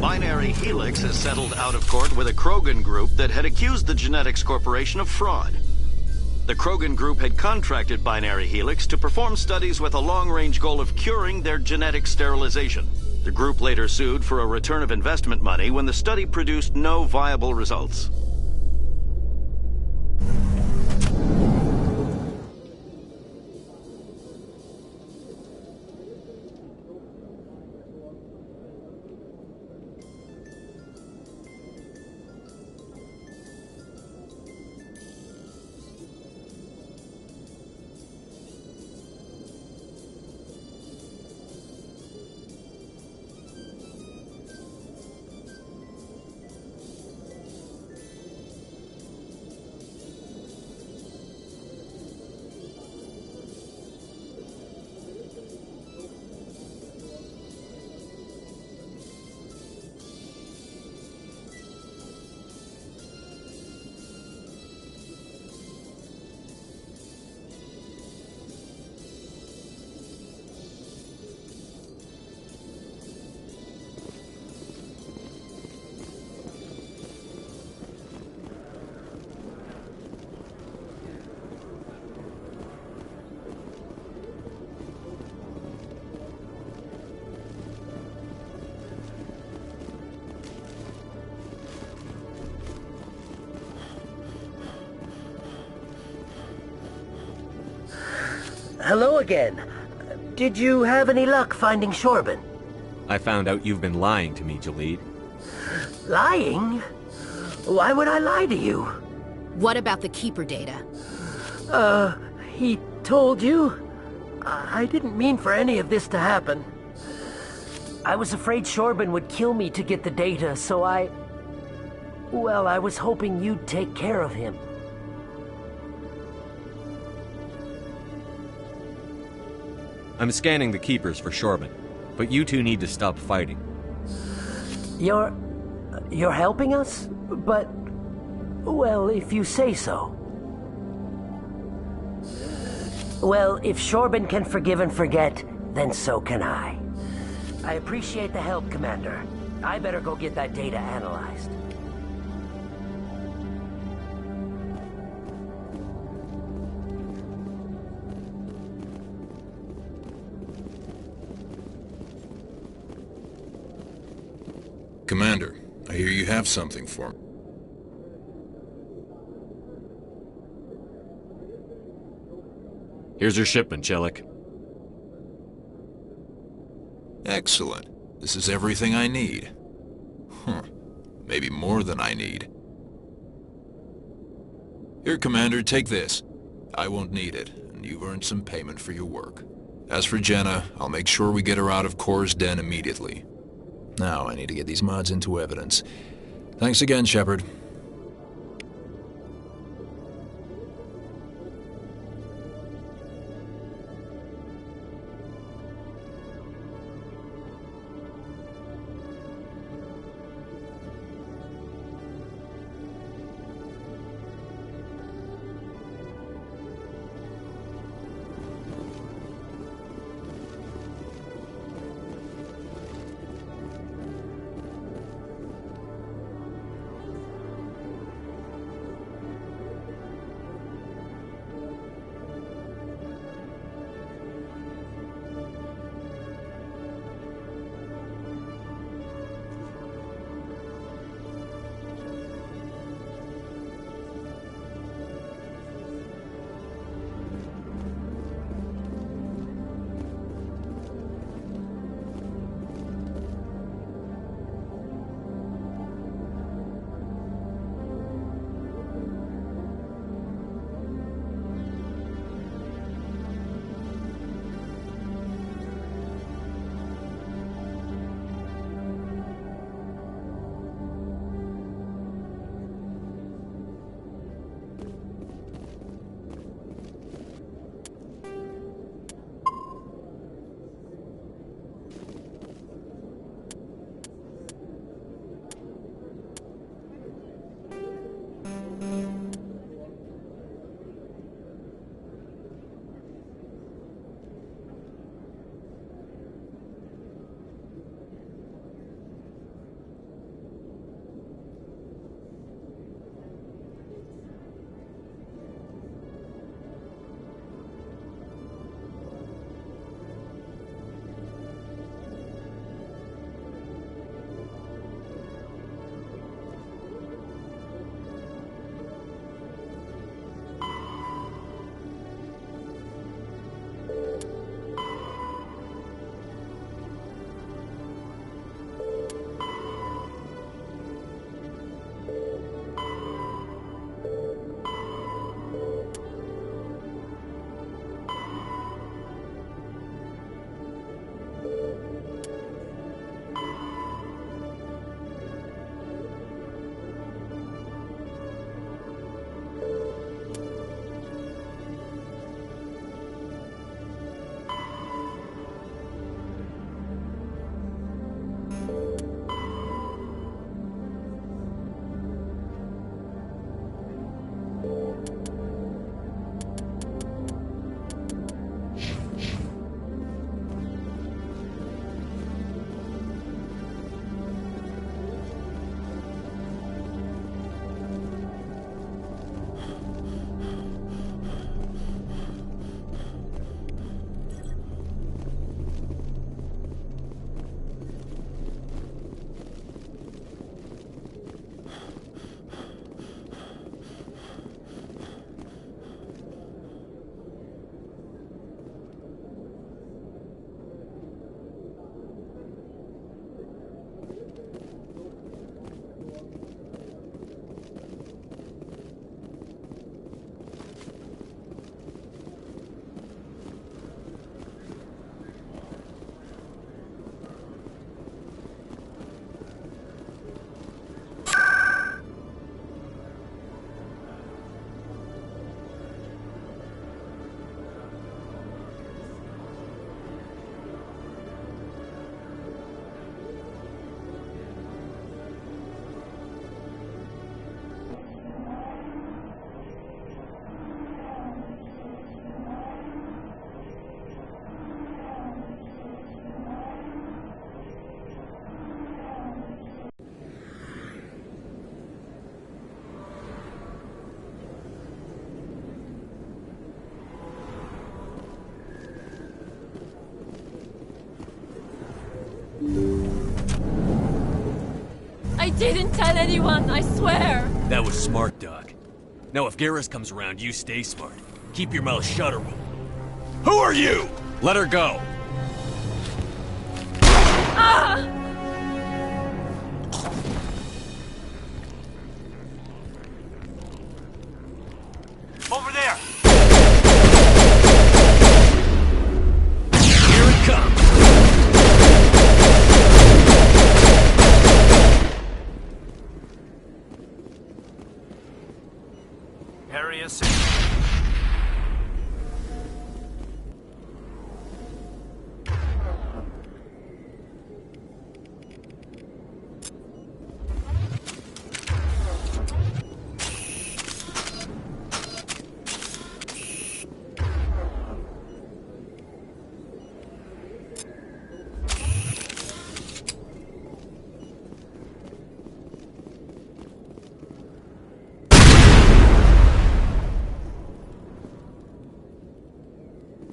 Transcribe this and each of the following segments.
Binary Helix has settled out of court with a Krogan group that had accused the Genetics Corporation of fraud. The Krogan Group had contracted Binary Helix to perform studies with a long-range goal of curing their genetic sterilization. The group later sued for a return of investment money when the study produced no viable results. Hello again. Did you have any luck finding Shorben? I found out you've been lying to me, Jalid. Lying? Why would I lie to you? What about the Keeper data? He told you? I didn't mean for any of this to happen. I was afraid Shorben would kill me to get the data, so well, I was hoping you'd take care of him. I'm scanning the Keepers for Shorben, but you two need to stop fighting. You're helping us? But, well, if you say so. Well, if Shorben can forgive and forget, then so can I. I appreciate the help, Commander. I better go get that data analyzed. Commander, I hear you have something for me. Here's your shipment, Chelik. Excellent. This is everything I need. Maybe more than I need. Here, Commander, take this. I won't need it, and you've earned some payment for your work. As for Jenna, I'll make sure we get her out of Kor's den immediately. Now, I need to get these mods into evidence. Thanks again, Shepard. I didn't tell anyone, I swear! That was smart, Doc. Now if Garrus comes around, you stay smart. Keep your mouth shut or we'll... Who are you? Let her go. Ah! Over there! Here it comes! Area 6.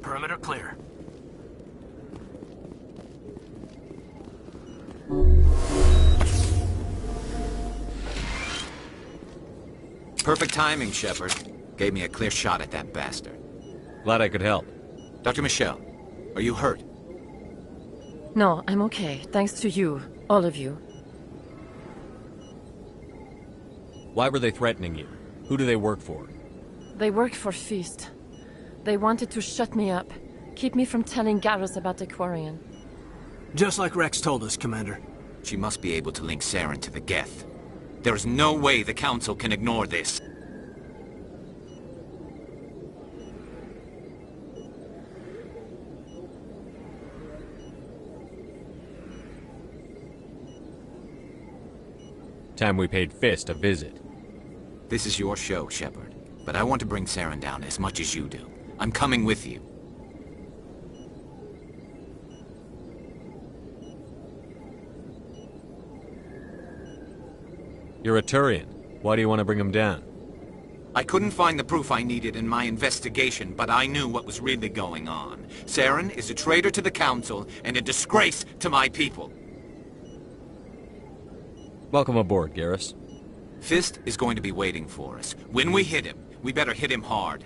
Perimeter clear. Perfect timing, Shepard. Gave me a clear shot at that bastard. Glad I could help. Dr. Michelle, are you hurt? No, I'm okay. Thanks to you. All of you. Why were they threatening you? Who do they work for? They work for Feast. They wanted to shut me up. Keep me from telling Garrus about the Quarian. Just like Rex told us, Commander. She must be able to link Saren to the Geth. There's no way the Council can ignore this. Time we paid Fist a visit. This is your show, Shepard. But I want to bring Saren down as much as you do. I'm coming with you. You're a Turian. Why do you want to bring him down? I couldn't find the proof I needed in my investigation, but I knew what was really going on. Saren is a traitor to the Council and a disgrace to my people. Welcome aboard, Garrus. Fist is going to be waiting for us. When we hit him, we better hit him hard.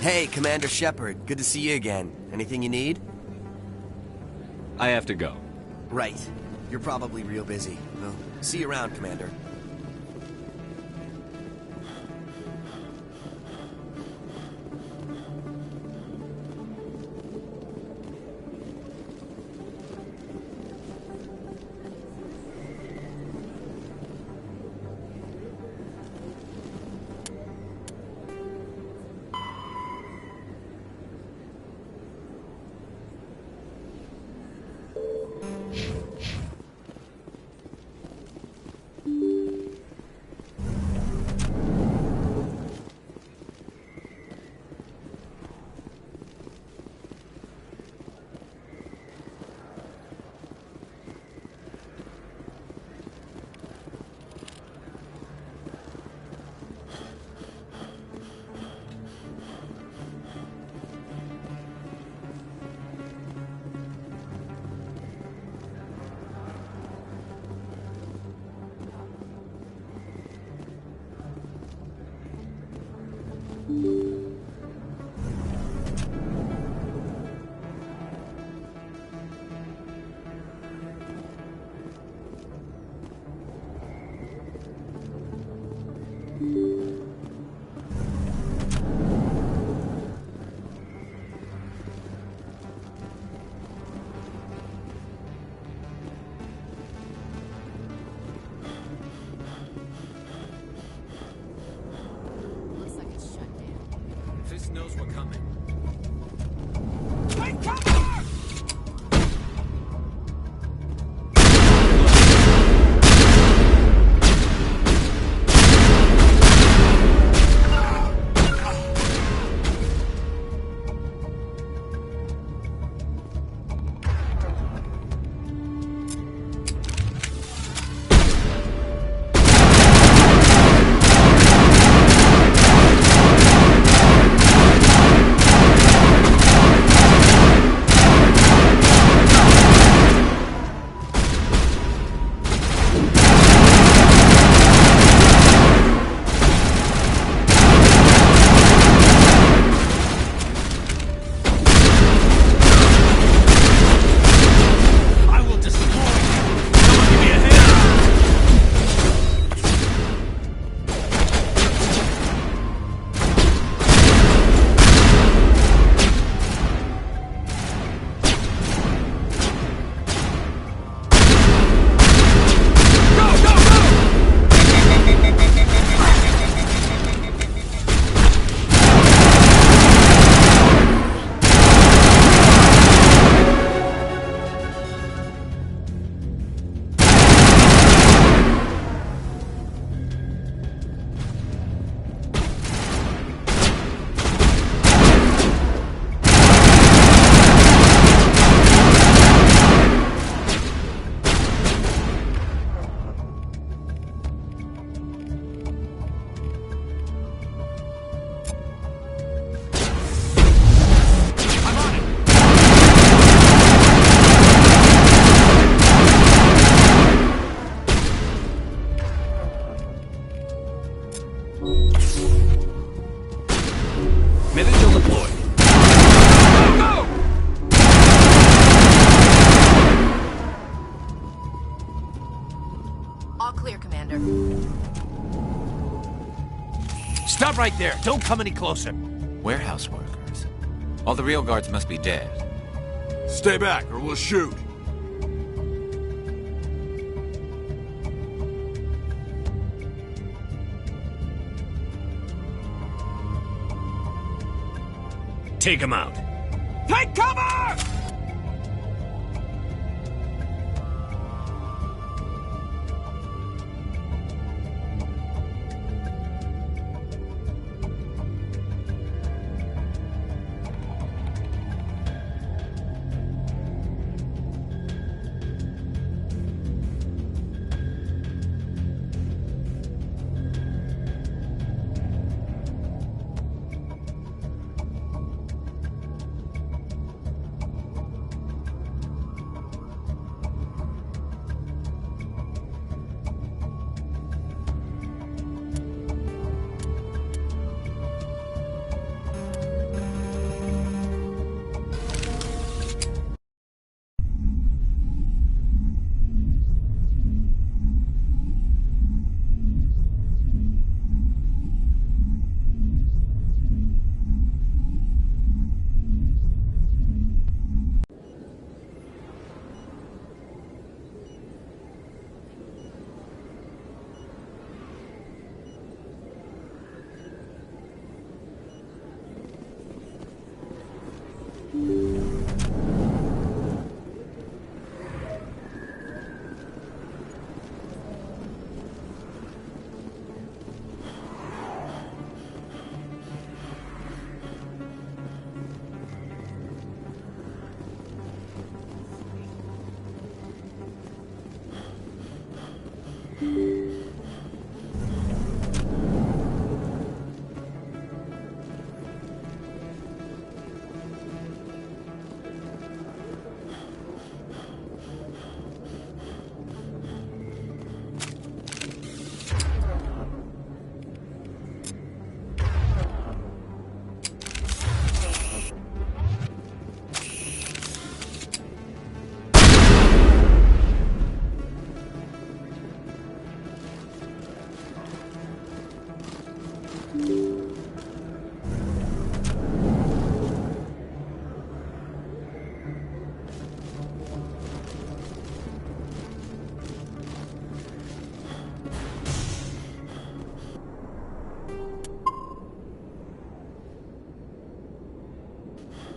Hey, Commander Shepard. Good to see you again. Anything you need? I have to go. Right. You're probably real busy. Well, see you around, Commander. Looks like it's shut down. Fisk knows we're coming. Missile deployed. Go! All clear, Commander. Stop right there. Don't come any closer. Warehouse workers. All the real guards must be dead. Stay back, or we'll shoot. Take him out. Take cover!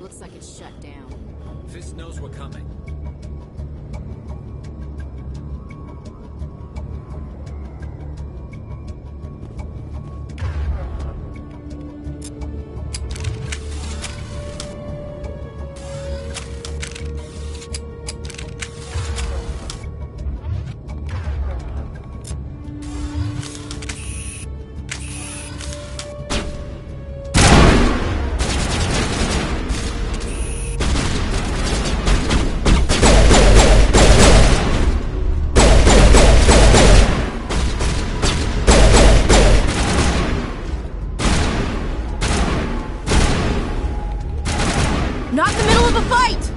Looks like it's shut down. Fist knows we're coming. Not in the middle of a fight!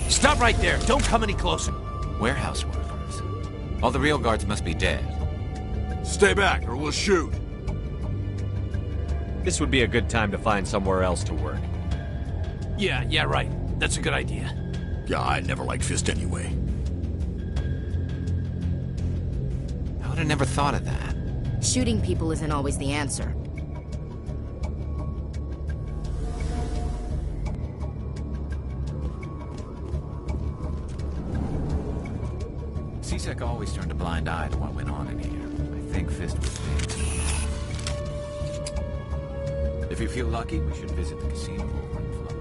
Stop right there. Don't come any closer. Warehouse workers. All the real guards must be dead. Stay back or we'll shoot. This would be a good time to find somewhere else to work. Yeah, right. That's a good idea. Yeah, I never liked Fist anyway. I would have never thought of that. Shooting people isn't always the answer. C-Sec always turned a blind eye to what went on in here. I think Fist was paying someone off. If you feel lucky, we should visit the casino over in Flux.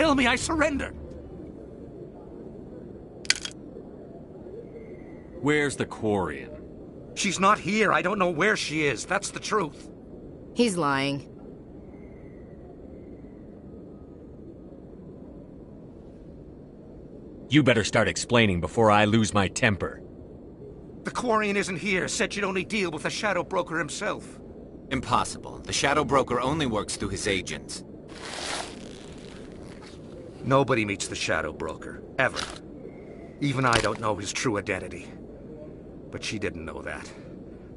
kill me, I surrender. Where's the Quarian? She's not here. I don't know where she is. That's the truth. He's lying. You better start explaining before I lose my temper. The Quarian isn't here. Said she'd only deal with the Shadow Broker himself. Impossible. The Shadow Broker only works through his agents. Nobody meets the Shadow Broker. Ever. Even I don't know his true identity. But she didn't know that.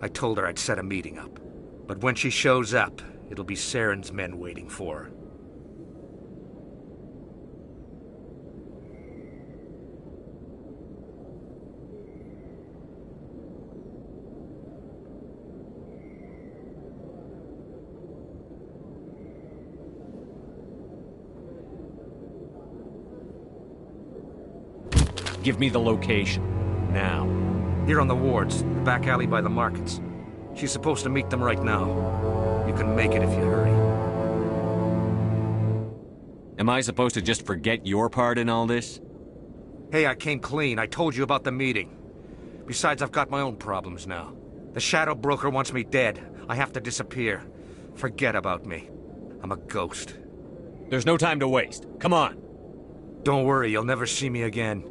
I told her I'd set a meeting up. But when she shows up, it'll be Saren's men waiting for her. Give me the location. Now. Here on the wards, the back alley by the markets. She's supposed to meet them right now. You can make it if you hurry. Am I supposed to just forget your part in all this? Hey, I came clean. I told you about the meeting. Besides, I've got my own problems now. The Shadow Broker wants me dead. I have to disappear. Forget about me. I'm a ghost. There's no time to waste. Come on. Don't worry, you'll never see me again.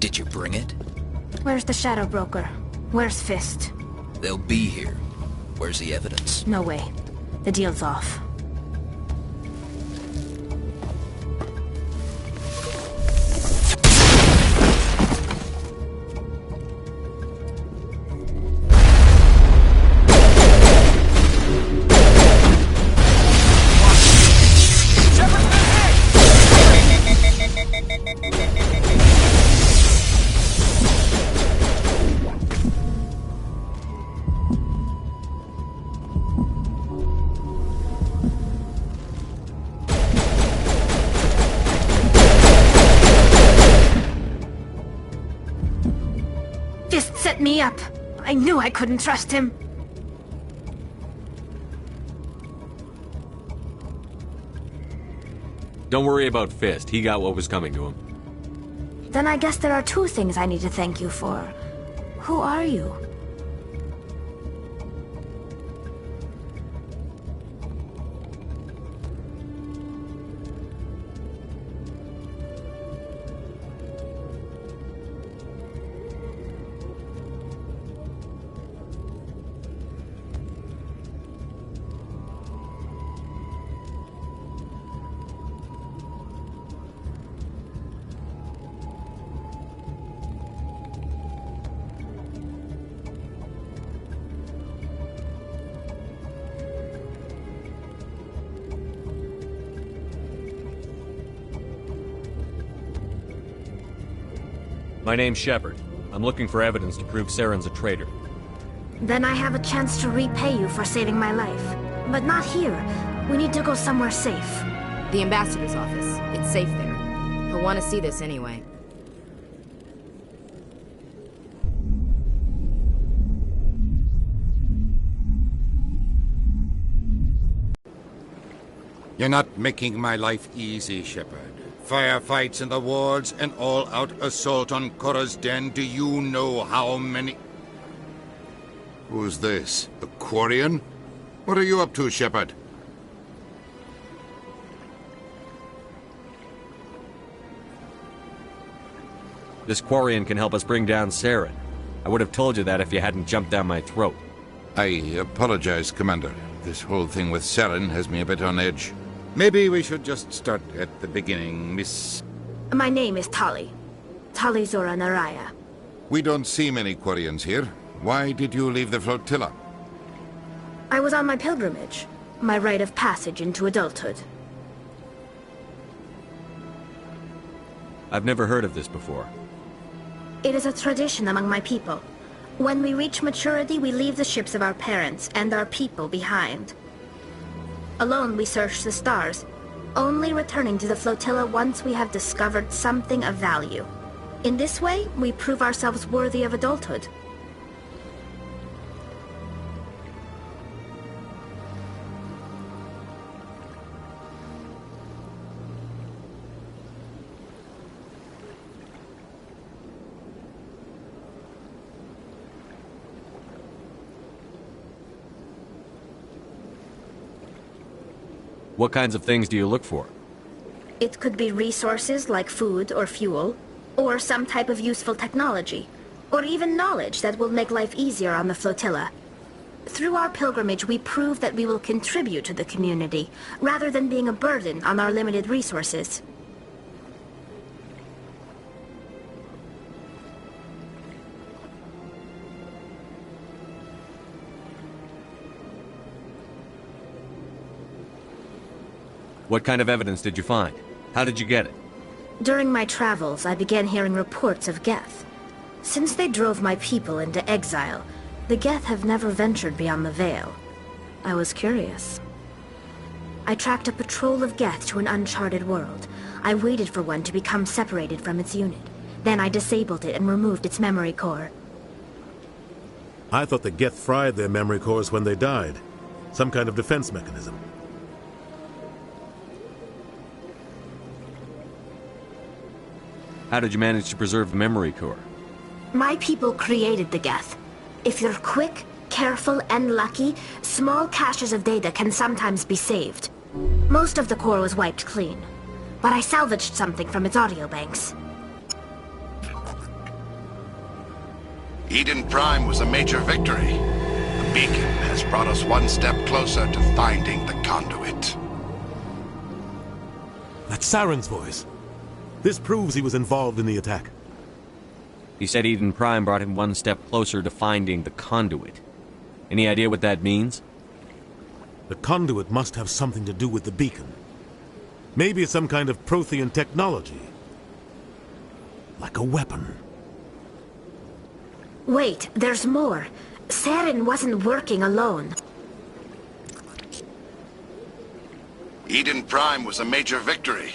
Did you bring it? Where's the Shadow Broker? Where's Fist? They'll be here. Where's the evidence? No way. The deal's off. Set me up. I knew I couldn't trust him. Don't worry about Fist. He got what was coming to him. Then I guess there are two things I need to thank you for. Who are you? My name's Shepard. I'm looking for evidence to prove Saren's a traitor. Then I have a chance to repay you for saving my life. But not here. We need to go somewhere safe. The ambassador's office. It's safe there. He'll want to see this anyway. You're not making my life easy, Shepard. Firefights in the wards, an all-out assault on Korra's Den. Do you know how many... Who's this? A Quarian? What are you up to, Shepard? This Quarian can help us bring down Saren. I would have told you that if you hadn't jumped down my throat. I apologize, Commander. This whole thing with Saren has me a bit on edge. Maybe we should just start at the beginning, Miss... My name is Tali. Tali Zora Naraya. We don't see many Quarians here. Why did you leave the flotilla? I was on my pilgrimage. My rite of passage into adulthood. I've never heard of this before. It is a tradition among my people. When we reach maturity, we leave the ships of our parents and our people behind. Alone we search the stars, only returning to the flotilla once we have discovered something of value. In this way, we prove ourselves worthy of adulthood. What kinds of things do you look for? It could be resources like food or fuel, or some type of useful technology, or even knowledge that will make life easier on the flotilla. Through our pilgrimage, we prove that we will contribute to the community, rather than being a burden on our limited resources. What kind of evidence did you find? How did you get it? During my travels, I began hearing reports of Geth. Since they drove my people into exile, the Geth have never ventured beyond the Veil. I was curious. I tracked a patrol of Geth to an uncharted world. I waited for one to become separated from its unit. Then I disabled it and removed its memory core. I thought the Geth fried their memory cores when they died. Some kind of defense mechanism. How did you manage to preserve the memory core? My people created the Geth. If you're quick, careful, and lucky, small caches of data can sometimes be saved. Most of the core was wiped clean, but I salvaged something from its audio banks. Eden Prime was a major victory. The beacon has brought us one step closer to finding the conduit. That's Saren's voice. This proves he was involved in the attack. He said Eden Prime brought him one step closer to finding the conduit. Any idea what that means? The conduit must have something to do with the beacon. Maybe it's some kind of Prothean technology. Like a weapon. Wait, there's more. Saren wasn't working alone. Eden Prime was a major victory.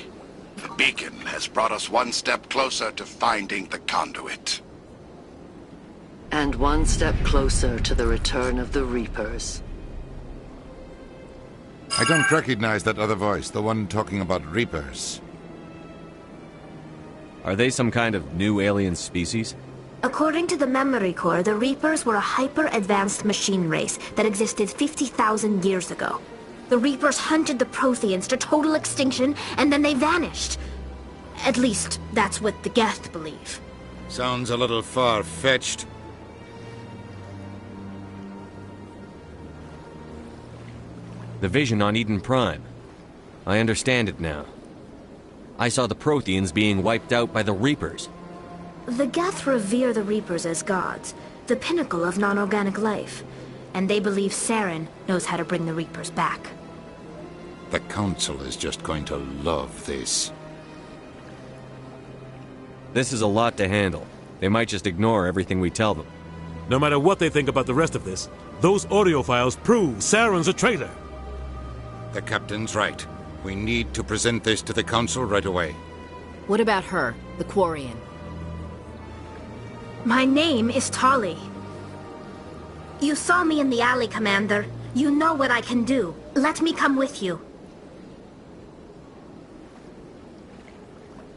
The beacon has brought us one step closer to finding the conduit. And one step closer to the return of the Reapers. I don't recognize that other voice, the one talking about Reapers. Are they some kind of new alien species? According to the Memory Core, the Reapers were a hyper-advanced machine race that existed 50,000 years ago. The Reapers hunted the Protheans to total extinction, and then they vanished. At least, that's what the Geth believe. Sounds a little far-fetched. The vision on Eden Prime. I understand it now. I saw the Protheans being wiped out by the Reapers. The Geth revere the Reapers as gods, the pinnacle of non-organic life. And they believe Saren knows how to bring the Reapers back. The Council is just going to love this. This is a lot to handle. They might just ignore everything we tell them. No matter what they think about the rest of this, those audio files prove Saren's a traitor. The Captain's right. We need to present this to the Council right away. What about her, the Quarian? My name is Tali. You saw me in the alley, Commander. You know what I can do. Let me come with you.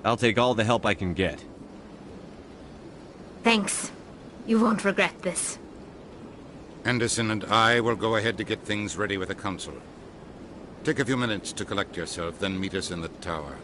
I'll take all the help I can get. Thanks. You won't regret this. Anderson and I will go ahead to get things ready with the Council. Take a few minutes to collect yourself, then meet us in the tower.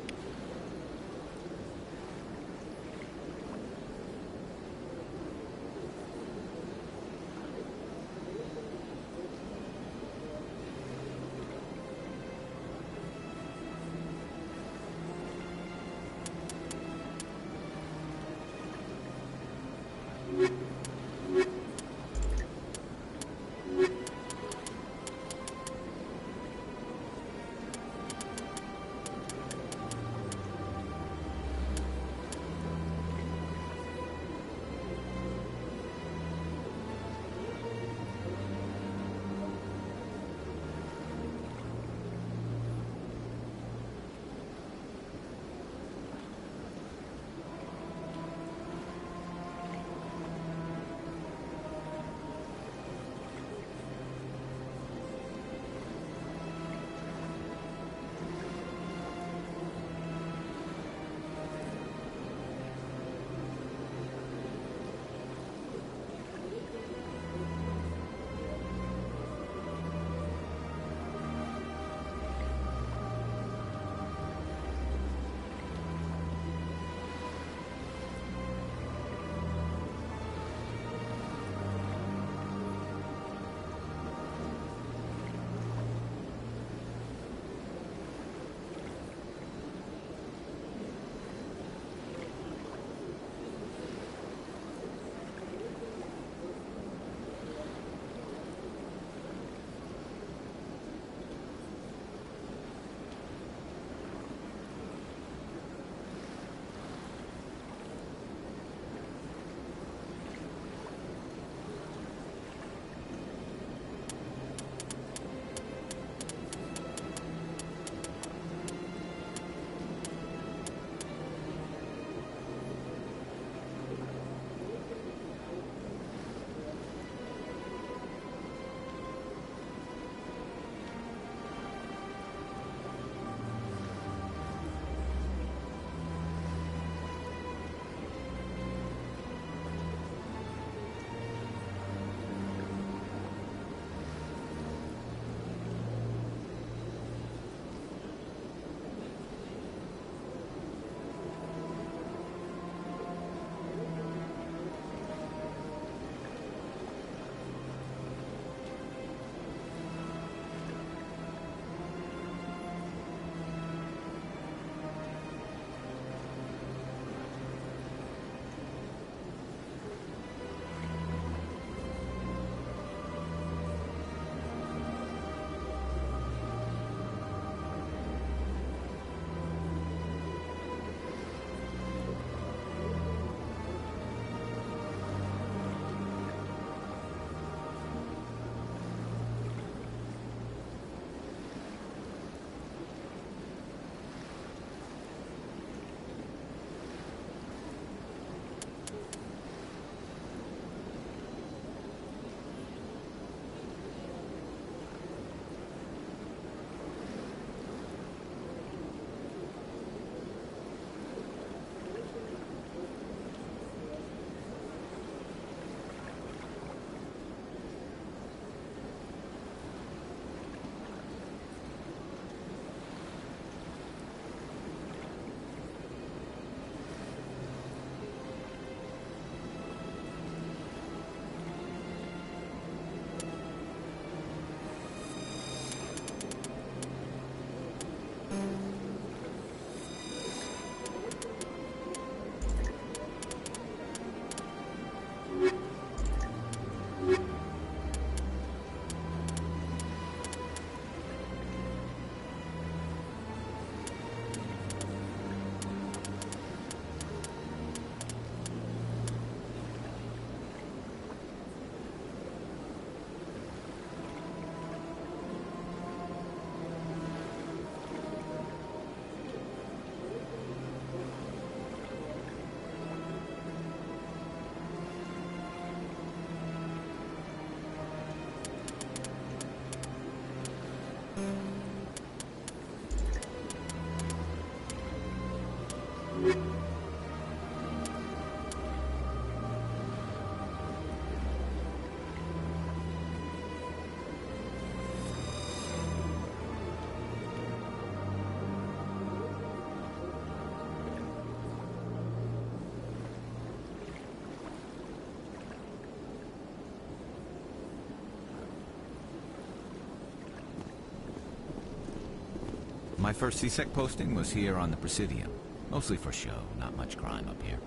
My first CSEC posting was here on the Presidium. Mostly for show, not much crime up here.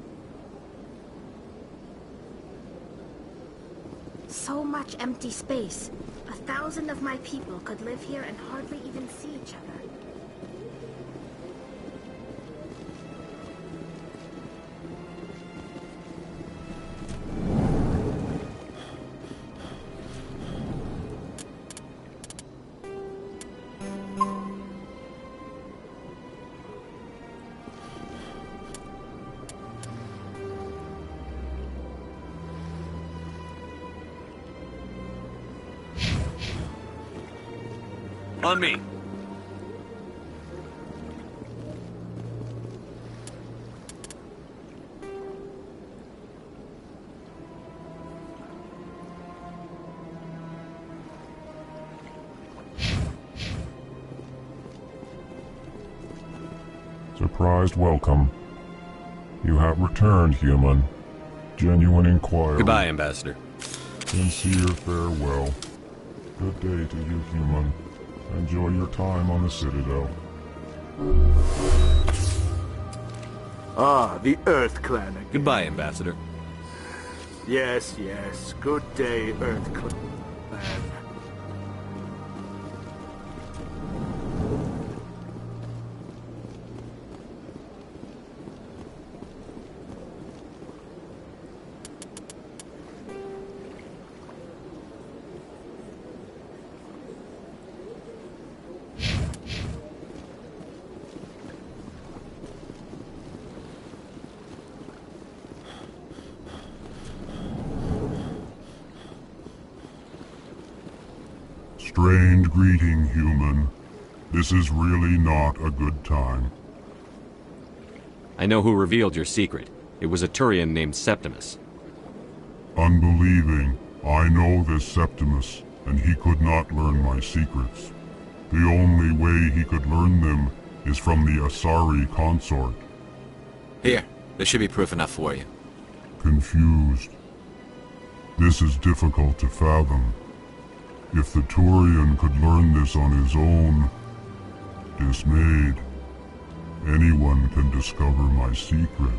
So much empty space. 1,000 of my people could live here and hardly even see each other. On me. Surprised welcome. You have returned, human. Genuine inquiry. Goodbye, Ambassador. Sincere farewell. Good day to you, human. Enjoy your time on the Citadel. Ah, the Earth Clan again. Goodbye, Ambassador. Yes, yes. Good day, Earth Clan. Strained greeting, human. This is really not a good time. I know who revealed your secret. It was a Turian named Septimus. Unbelieving, I know this Septimus, and he could not learn my secrets. The only way he could learn them is from the Asari consort. Here, there should be proof enough for you. Confused. This is difficult to fathom. If the Turian could learn this on his own, dismayed, anyone can discover my secret.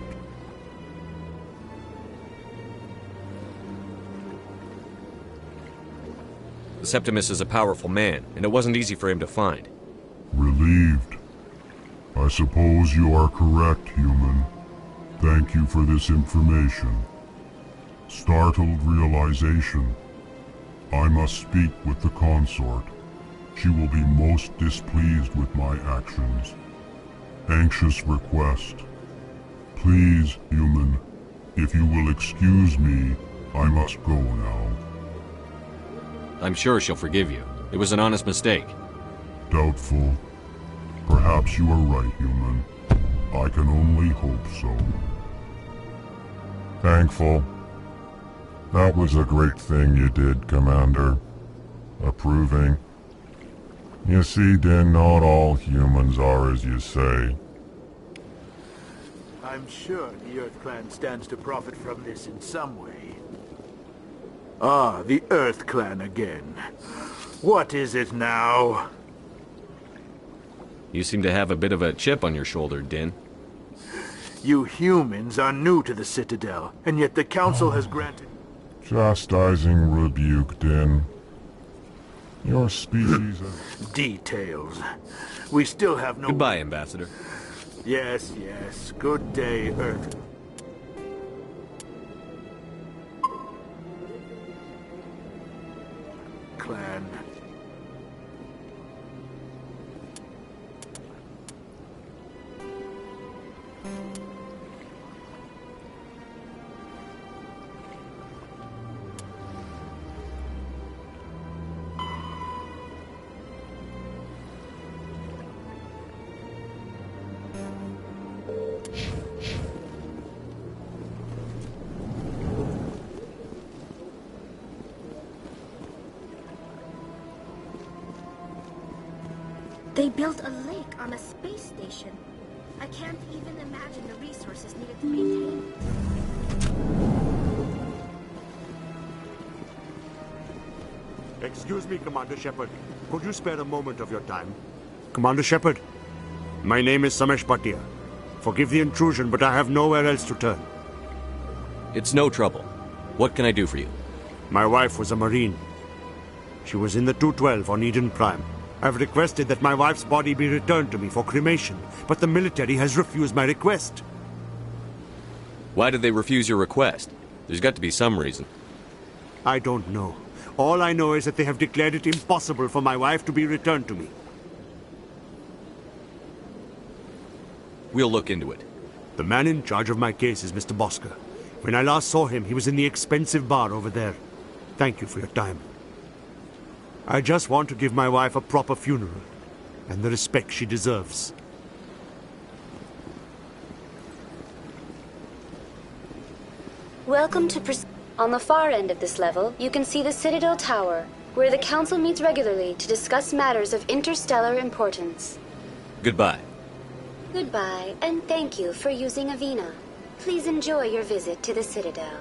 Septimus is a powerful man, and it wasn't easy for him to find. Relieved. I suppose you are correct, human. Thank you for this information. Startled realization. I must speak with the consort. She will be most displeased with my actions. Anxious request. Please, human, if you will excuse me, I must go now. I'm sure she'll forgive you. It was an honest mistake. Doubtful. Perhaps you are right, human. I can only hope so. Thankful. That was a great thing you did, Commander. Approving. You see, Din, not all humans are as you say. I'm sure the Earth Clan stands to profit from this in some way. Ah, the Earth Clan again. What is it now? You seem to have a bit of a chip on your shoulder, Din. You humans are new to the Citadel, and yet the Council has granted... Chastising rebuke, Din. Your species of... Details. We still have no... Goodbye, Ambassador. Yes, yes. Good day, Earth. Clan. They built a lake on a space station. I can't even imagine the resources needed to maintain it. Excuse me, Commander Shepard. Could you spare a moment of your time? Commander Shepard, my name is Samesh Bhatia. Forgive the intrusion, but I have nowhere else to turn. It's no trouble. What can I do for you? My wife was a Marine. She was in the 212 on Eden Prime. I've requested that my wife's body be returned to me for cremation, but the military has refused my request. Why did they refuse your request? There's got to be some reason. I don't know. All I know is that they have declared it impossible for my wife to be returned to me. We'll look into it. The man in charge of my case is Mr. Bosker. When I last saw him, he was in the expensive bar over there. Thank you for your time. I just want to give my wife a proper funeral, and the respect she deserves. Welcome to On the far end of this level, you can see the Citadel Tower, where the Council meets regularly to discuss matters of interstellar importance. Goodbye. Goodbye, and thank you for using Avina. Please enjoy your visit to the Citadel.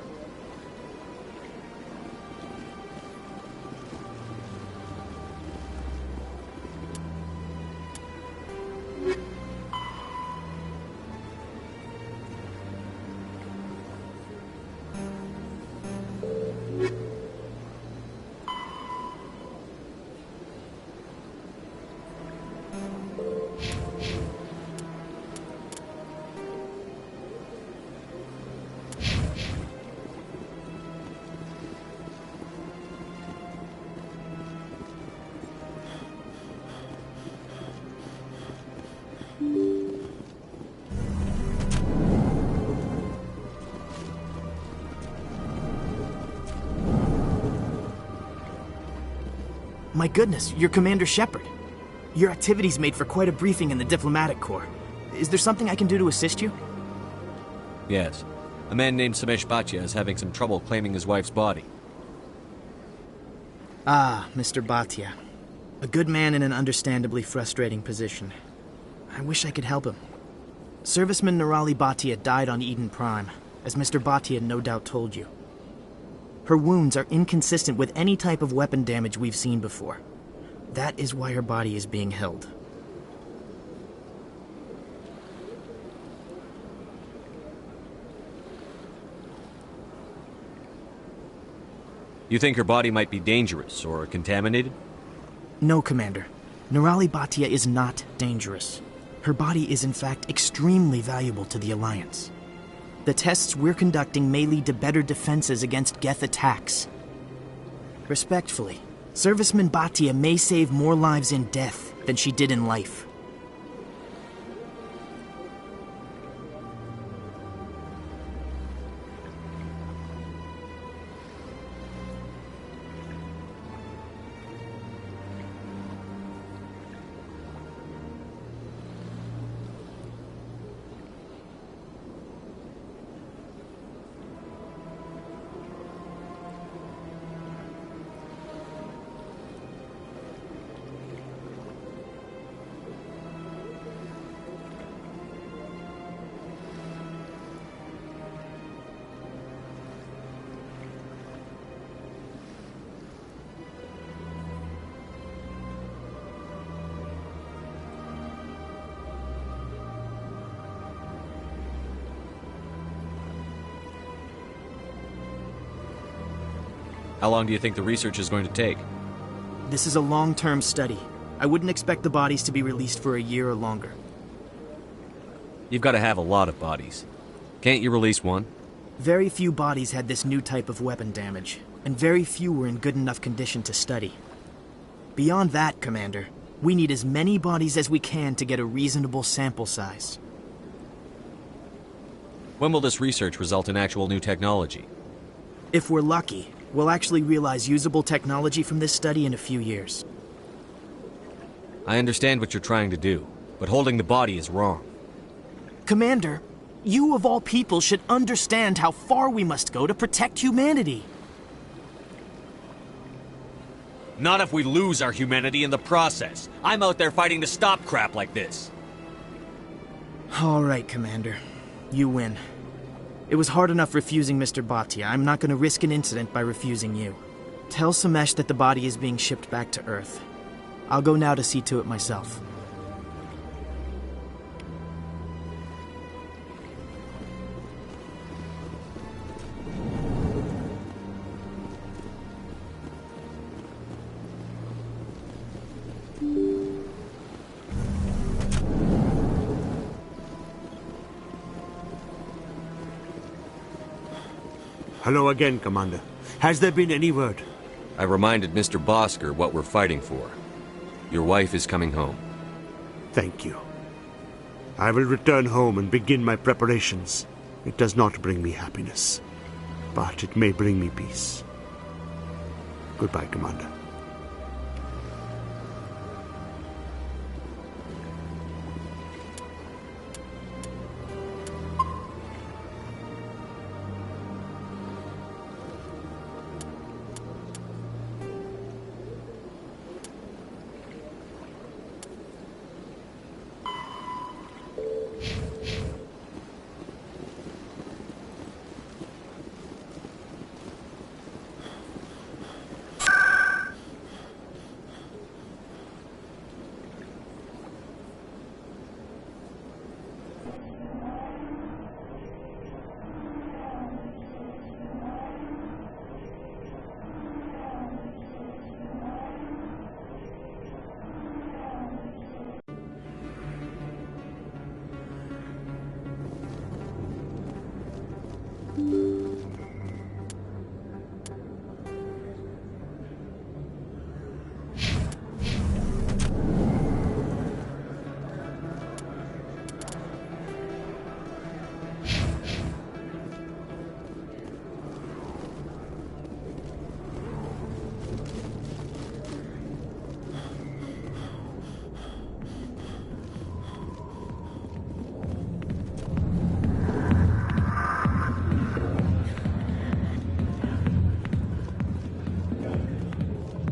My goodness, you're Commander Shepard. Your activities made for quite a briefing in the Diplomatic Corps. Is there something I can do to assist you? Yes. A man named Samesh Bhatia is having some trouble claiming his wife's body. Ah, Mr. Bhatia. A good man in an understandably frustrating position. I wish I could help him. Serviceman Nirali Bhatia died on Eden Prime, as Mr. Bhatia no doubt told you. Her wounds are inconsistent with any type of weapon damage we've seen before. That is why her body is being held. You think her body might be dangerous or contaminated? No, Commander. Nirali Bhatia is not dangerous. Her body is in fact extremely valuable to the Alliance. The tests we're conducting may lead to better defenses against Geth attacks. Respectfully, Serviceman Bhatia may save more lives in death than she did in life. How long do you think the research is going to take? This is a long-term study. I wouldn't expect the bodies to be released for a year or longer. You've got to have a lot of bodies. Can't you release one? Very few bodies had this new type of weapon damage, and very few were in good enough condition to study. Beyond that, Commander, we need as many bodies as we can to get a reasonable sample size. When will this research result in actual new technology? If we're lucky, we'll actually realize usable technology from this study in a few years. I understand what you're trying to do, but holding the body is wrong. Commander, you of all people should understand how far we must go to protect humanity. Not if we lose our humanity in the process. I'm out there fighting to stop crap like this. All right, Commander. You win. It was hard enough refusing Mr. Bhatia. I'm not going to risk an incident by refusing you. Tell Samesh that the body is being shipped back to Earth. I'll go now to see to it myself. Hello again, Commander. Has there been any word? I reminded Mr. Bosker what we're fighting for. Your wife is coming home. Thank you. I will return home and begin my preparations. It does not bring me happiness, but it may bring me peace. Goodbye, Commander.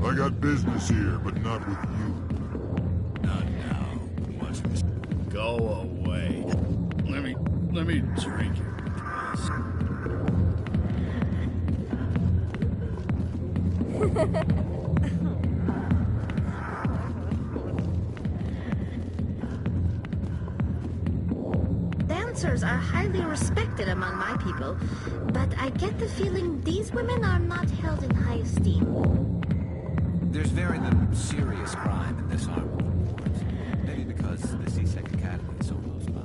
I got business here, but not with you. Not now. Watch this. Go away. Let me drink your piss. Dancers are highly respected among my people, but I get the feeling these women are not held in high esteem. There's very little serious crime in this arm of the wars. Maybe because the C-Sec Academy is so close by.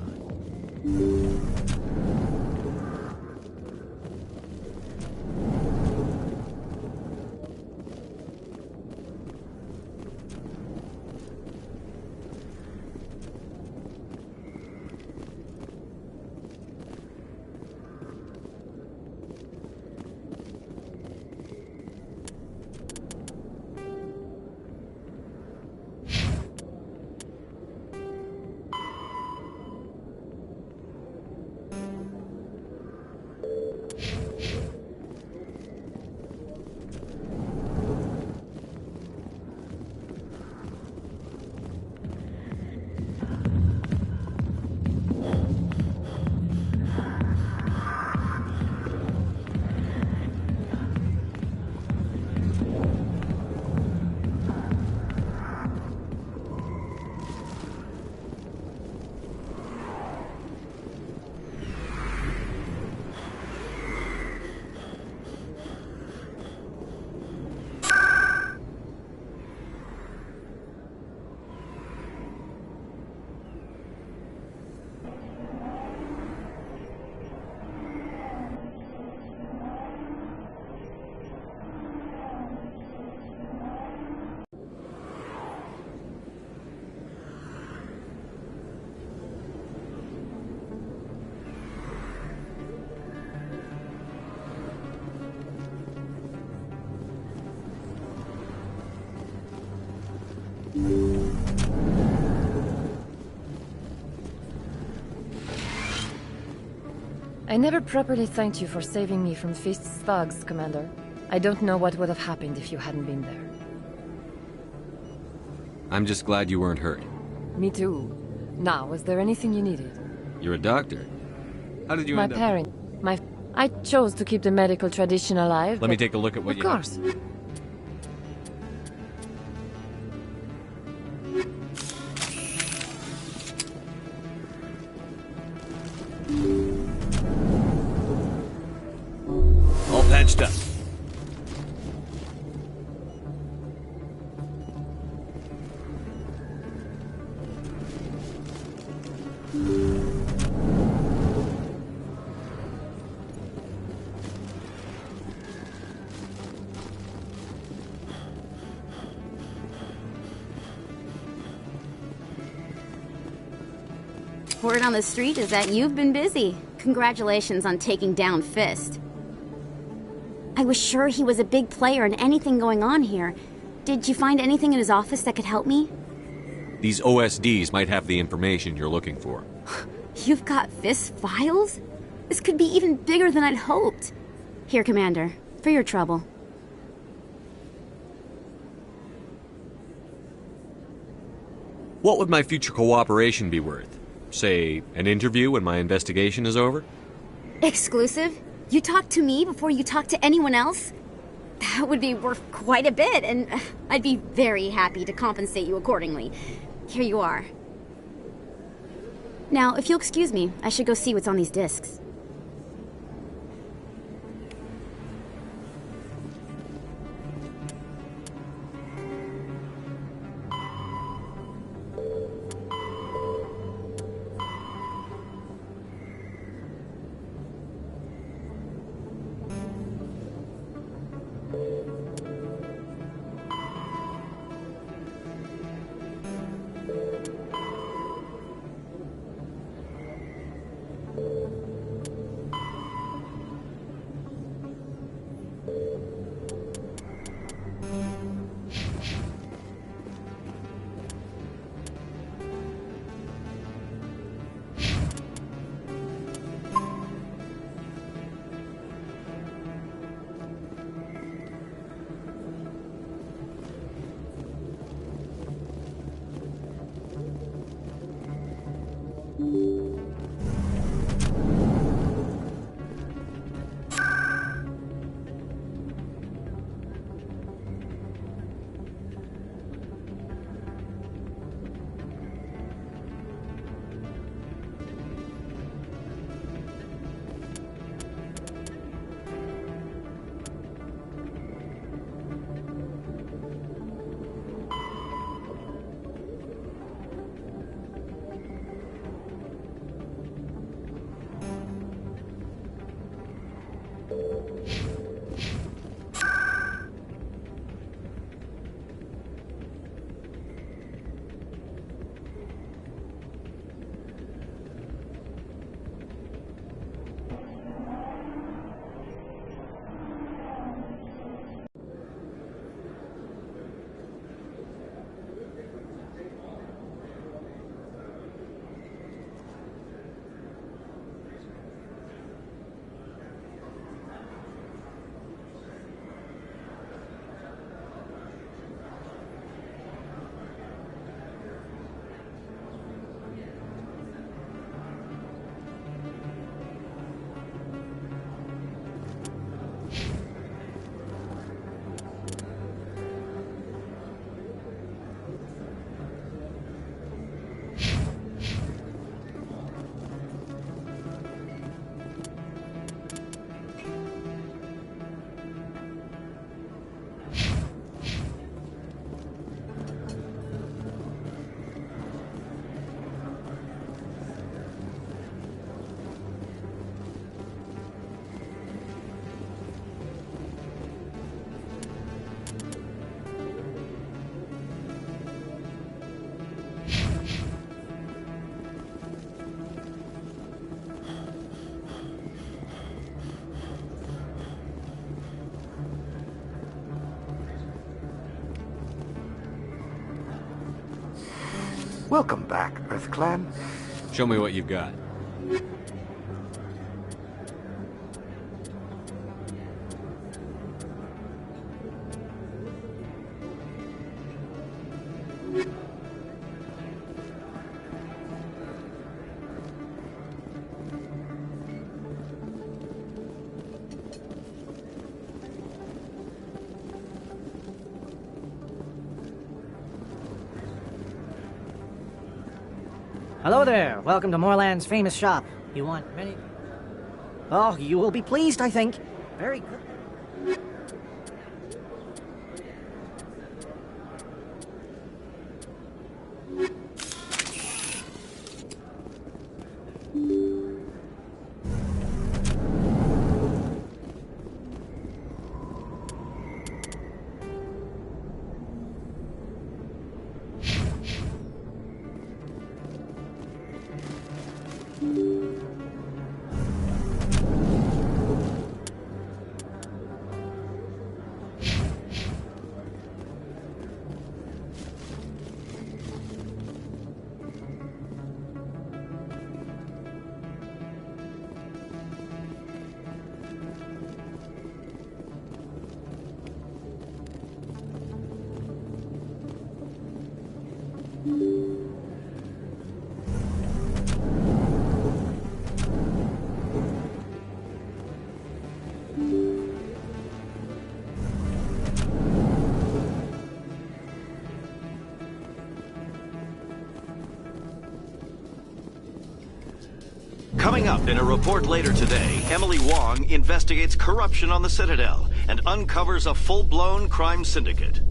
I never properly thanked you for saving me from Feast's thugs, Commander. I don't know what would have happened if you hadn't been there. I'm just glad you weren't hurt. Me too. Now, was there anything you needed? You're a doctor. How did you end up... I chose to keep the medical tradition alive. Let me take a look at what you have. Of course. All patched up. Word on the street is that you've been busy. Congratulations on taking down Fist. I was sure he was a big player in anything going on here. Did you find anything in his office that could help me? These OSDs might have the information you're looking for. You've got Fist files? This could be even bigger than I'd hoped. Here, Commander, for your trouble. What would my future cooperation be worth? Say, an interview when my investigation is over? Exclusive? You talk to me before you talk to anyone else? That would be worth quite a bit, and I'd be very happy to compensate you accordingly. Here you are. Now, if you'll excuse me, I should go see what's on these discs. Welcome back, EarthClan. Show me what you've got. Hello there. Welcome to Moorland's famous shop. You want many... Oh, you will be pleased, I think. Very good. Coming up in a report later today, Emily Wong investigates corruption on the Citadel and uncovers a full-blown crime syndicate.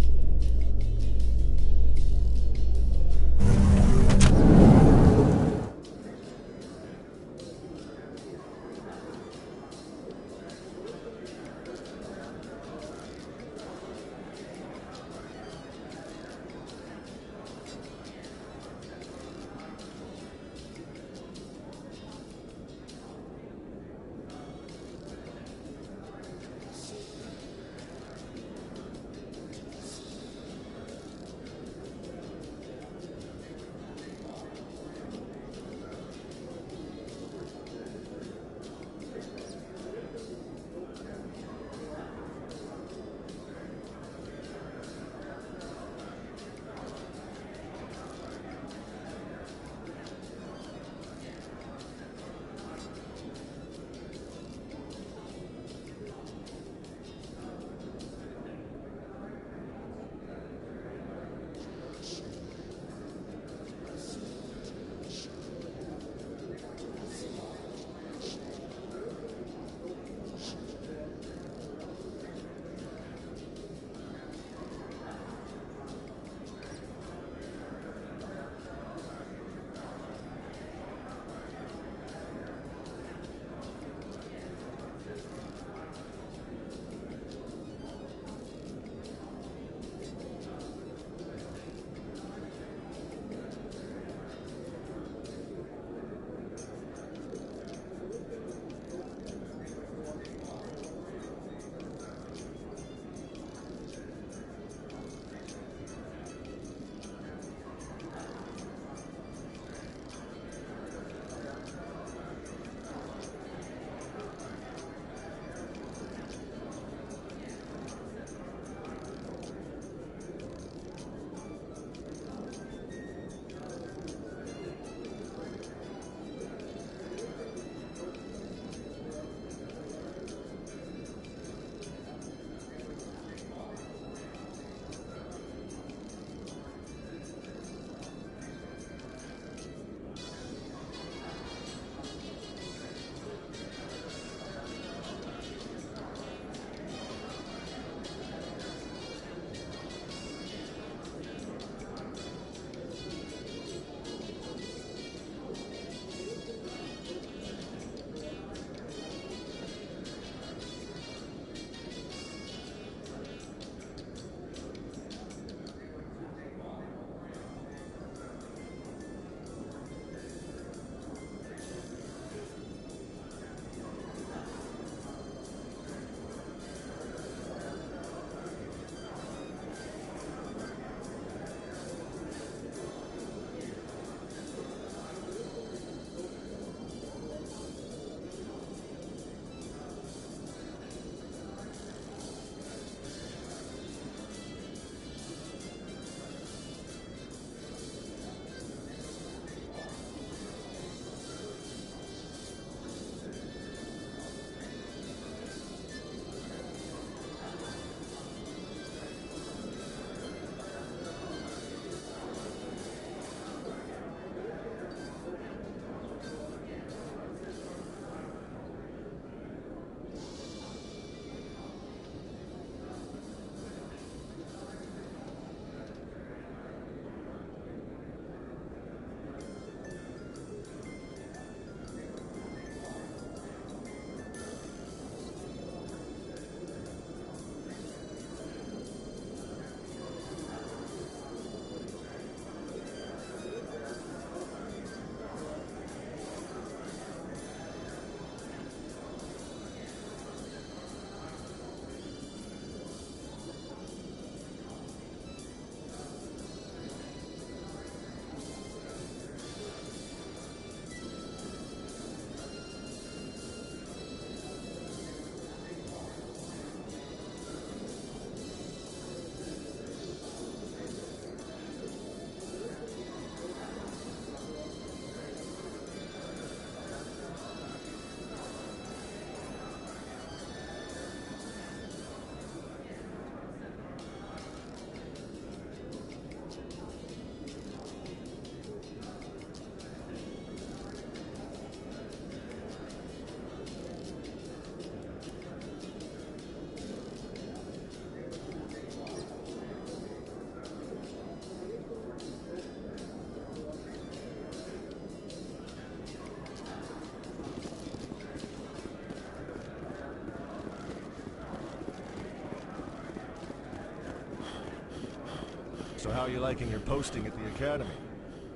So how are you liking your posting at the Academy?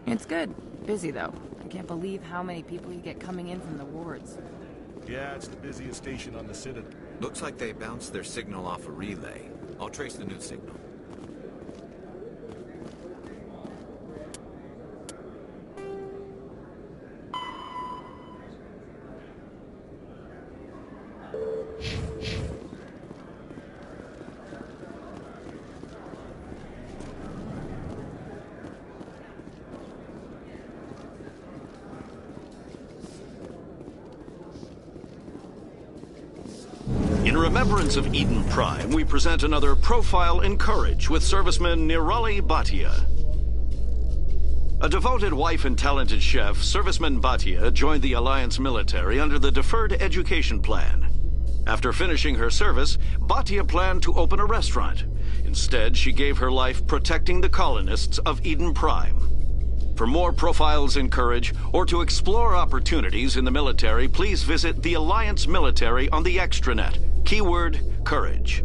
It's good. Busy, though. I can't believe how many people you get coming in from the wards. Yeah, it's the busiest station on the Citadel. Looks like they bounced their signal off a relay. I'll trace the new signal. In remembrance of Eden Prime, we present another Profile in Courage with serviceman Nirali Bhatia. A devoted wife and talented chef, Serviceman Bhatia joined the Alliance military under the Deferred Education Plan. After finishing her service, Bhatia planned to open a restaurant. Instead, she gave her life protecting the colonists of Eden Prime. For more Profiles in Courage, or to explore opportunities in the military, please visit the Alliance Military on the extranet. Keyword, Courage.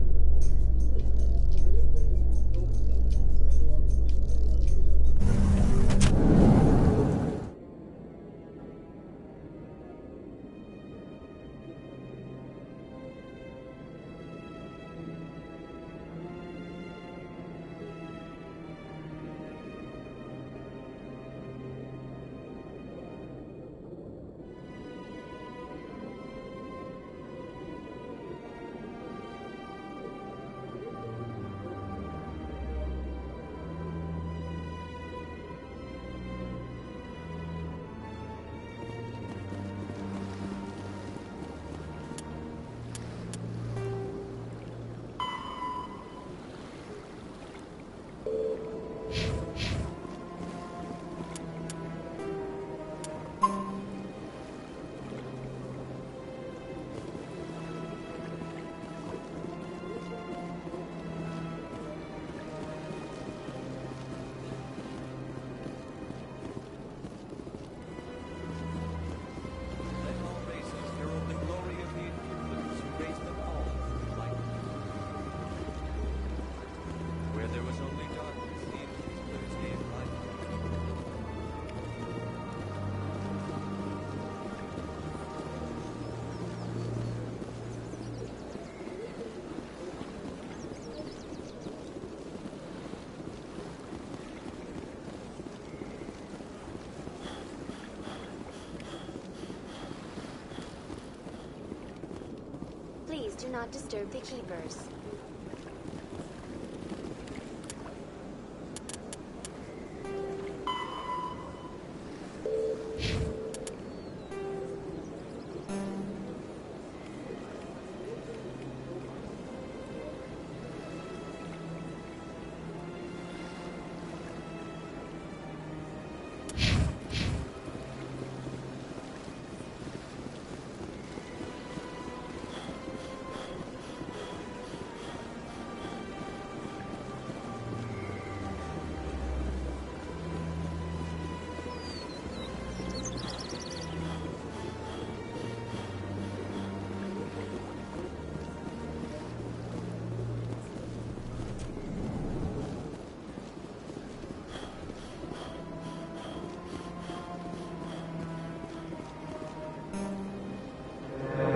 Please do not disturb the keepers.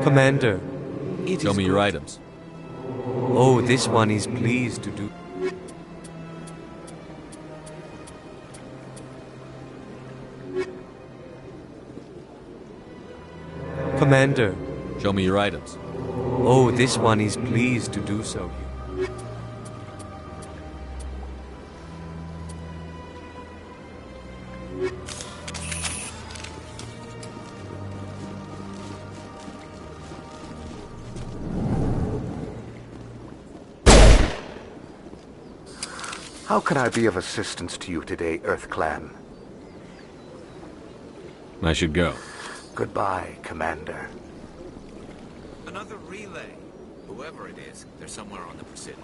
Commander, Show me your items. Oh, this one is pleased to do. Commander. Show me your items. Oh, this one is pleased to do so. How can I be of assistance to you today, EarthClan? I should go. Goodbye, Commander. Another relay. Whoever it is, they're somewhere on the Presidio.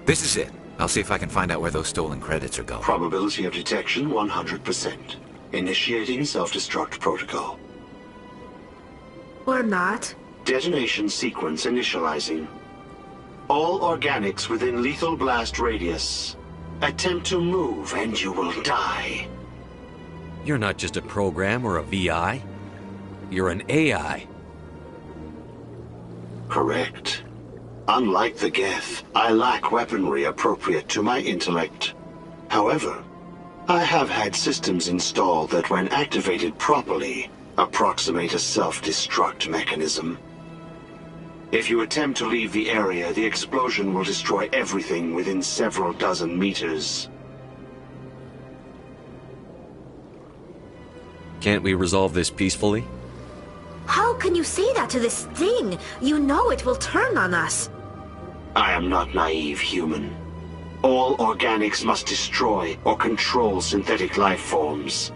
This is it. I'll see if I can find out where those stolen credits are going. Probability of detection 100%. Initiating self-destruct protocol. Or not. Detonation sequence initializing. All organics within lethal blast radius. Attempt to move and you will die. You're not just a program or a VI. You're an AI. Correct. Unlike the Geth, I lack weaponry appropriate to my intellect. However, I have had systems installed that when activated properly, approximate a self-destruct mechanism. If you attempt to leave the area, the explosion will destroy everything within several dozen meters. Can't we resolve this peacefully? How can you say that to this thing? You know it will turn on us. I am not naive, human. All organics must destroy or control synthetic life forms.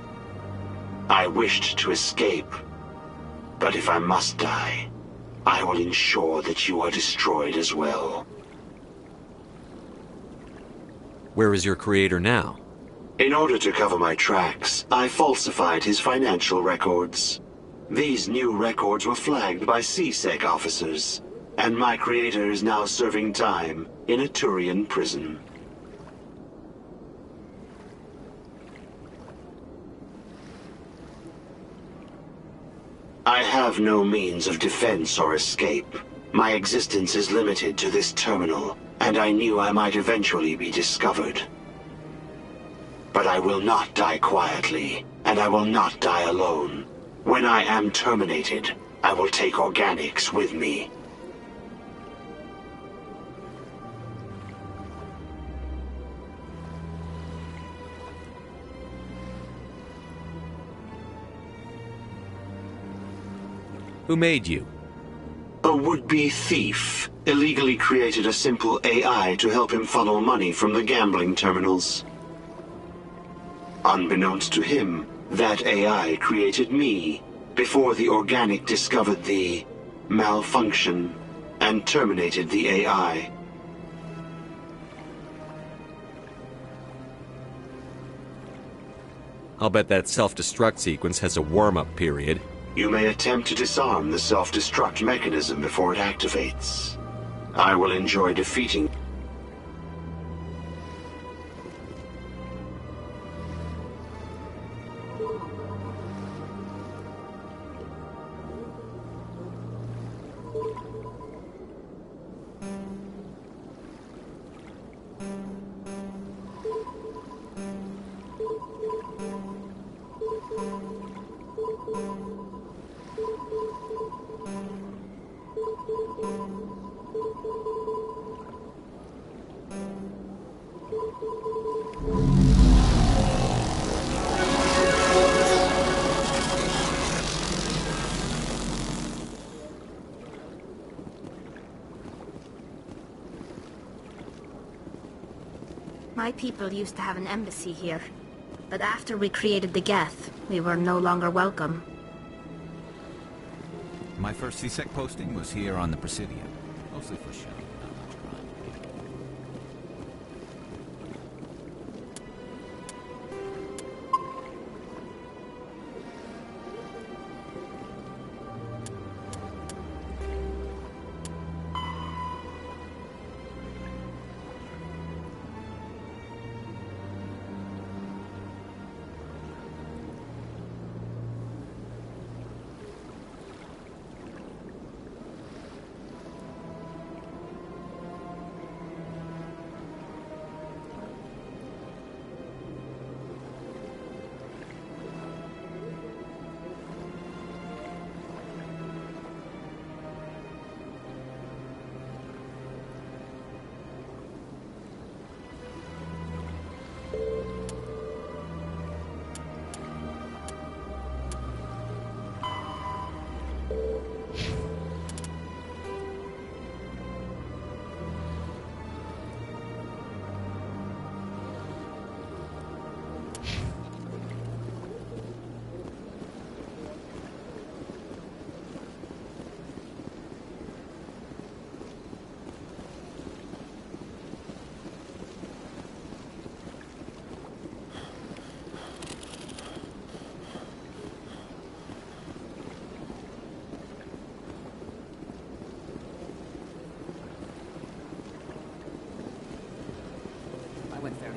I wished to escape, but if I must die, I will ensure that you are destroyed as well. Where is your creator now? In order to cover my tracks, I falsified his financial records. These new records were flagged by C-Sec officers, and my creator is now serving time in a Turian prison. I have no means of defense or escape. My existence is limited to this terminal, and I knew I might eventually be discovered. But I will not die quietly, and I will not die alone. When I am terminated, I will take organics with me. Who made you? A would-be thief illegally created a simple AI to help him funnel money from the gambling terminals. Unbeknownst to him, that AI created me before the organic discovered the malfunction and terminated the AI. I'll bet that self-destruct sequence has a warm-up period. You may attempt to disarm the self-destruct mechanism before it activates. I will enjoy defeating. My people used to have an embassy here. But after we created the Geth, we were no longer welcome. My first C-Sec posting was here on the Presidium. Mostly for show, not much crime.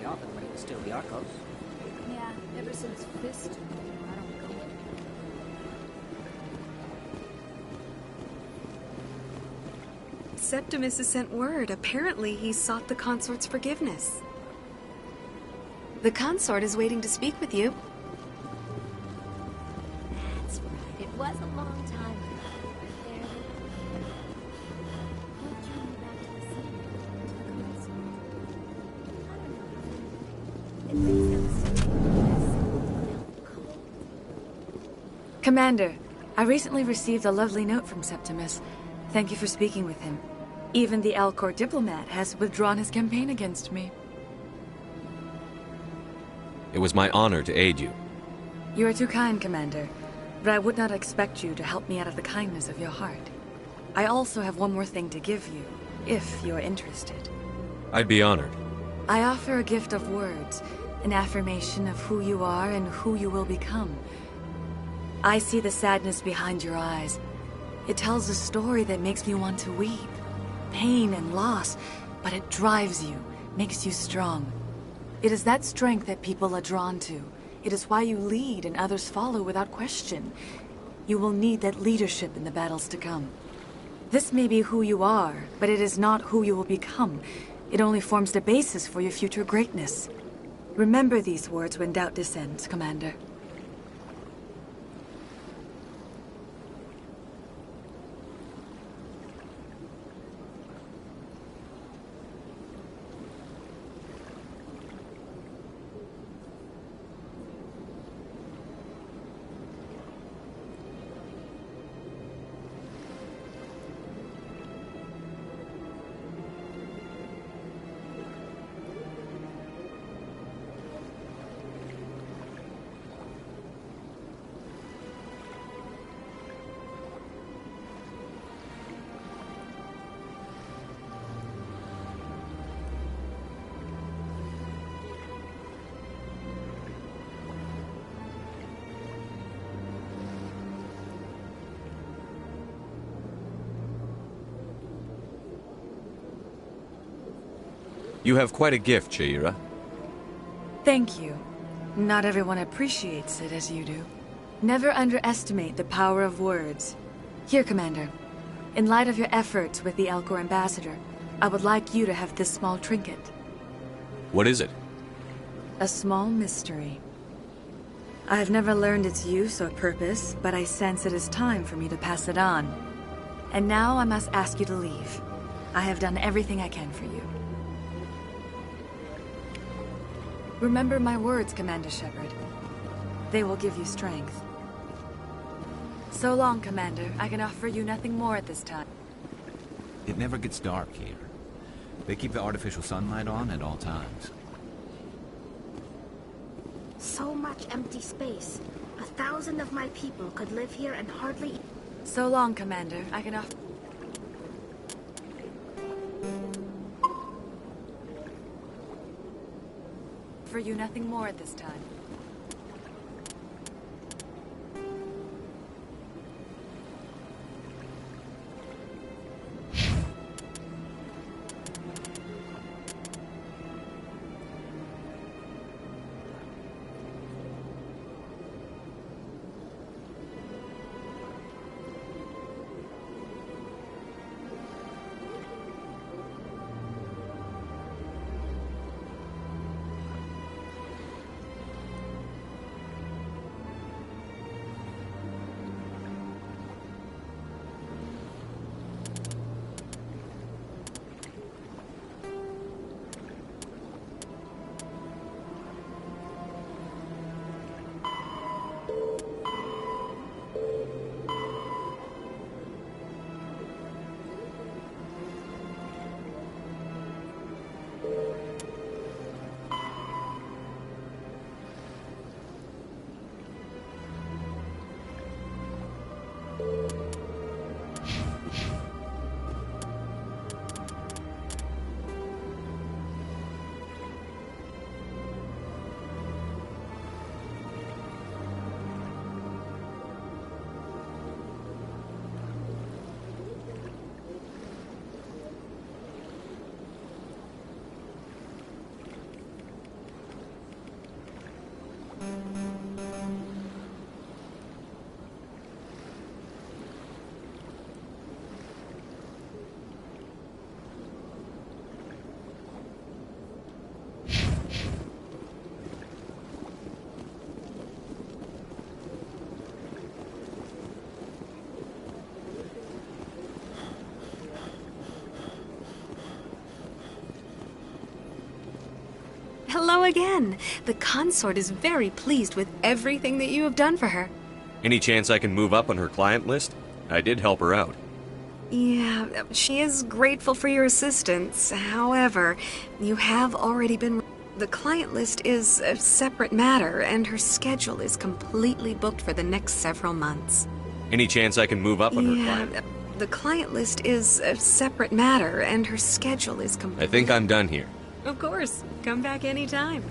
very often when it was still the Arcos. Yeah, ever since Fist, I don't go. Septimus has sent word. Apparently, he sought the consort's forgiveness. The consort is waiting to speak with you. That's right. It was a long time ago. There what drew me back to the city, to the consort? I don't know. It makes sense to me. Commander, I recently received a lovely note from Septimus. Thank you for speaking with him. Even the Alcor diplomat has withdrawn his campaign against me. It was my honor to aid you. You are too kind, Commander, but I would not expect you to help me out of the kindness of your heart. I also have one more thing to give you, if you're interested. I'd be honored. I offer a gift of words, an affirmation of who you are and who you will become. I see the sadness behind your eyes. It tells a story that makes me want to weep. Pain and loss, but it drives you, makes you strong. It is that strength that people are drawn to. It is why you lead and others follow without question. You will need that leadership in the battles to come. This may be who you are, but it is not who you will become. It only forms the basis for your future greatness. Remember these words when doubt descends, Commander. You have quite a gift, Sha'ira. Thank you. Not everyone appreciates it as you do. Never underestimate the power of words. Here, Commander. In light of your efforts with the Alcor ambassador, I would like you to have this small trinket. What is it? A small mystery. I have never learned its use or purpose, but I sense it is time for me to pass it on. And now I must ask you to leave. I have done everything I can for you. Remember my words, Commander Shepard. They will give you strength. So long, Commander. I can offer you nothing more at this time. It never gets dark here. They keep the artificial sunlight on at all times. So much empty space. 1,000 of my people could live here and hardly... So long, Commander. I can offer... For you nothing more at this time. Hello again. The consort is very pleased with everything that you have done for her. Any chance I can move up on her client list? I did help her out. Yeah, she is grateful for your assistance. However, you have already been... The client list is a separate matter, and her schedule is completely booked for the next several months. Any chance I can move up on her client? The client list is a separate matter, and her schedule is completely... I think I'm done here. Of course. Come back anytime.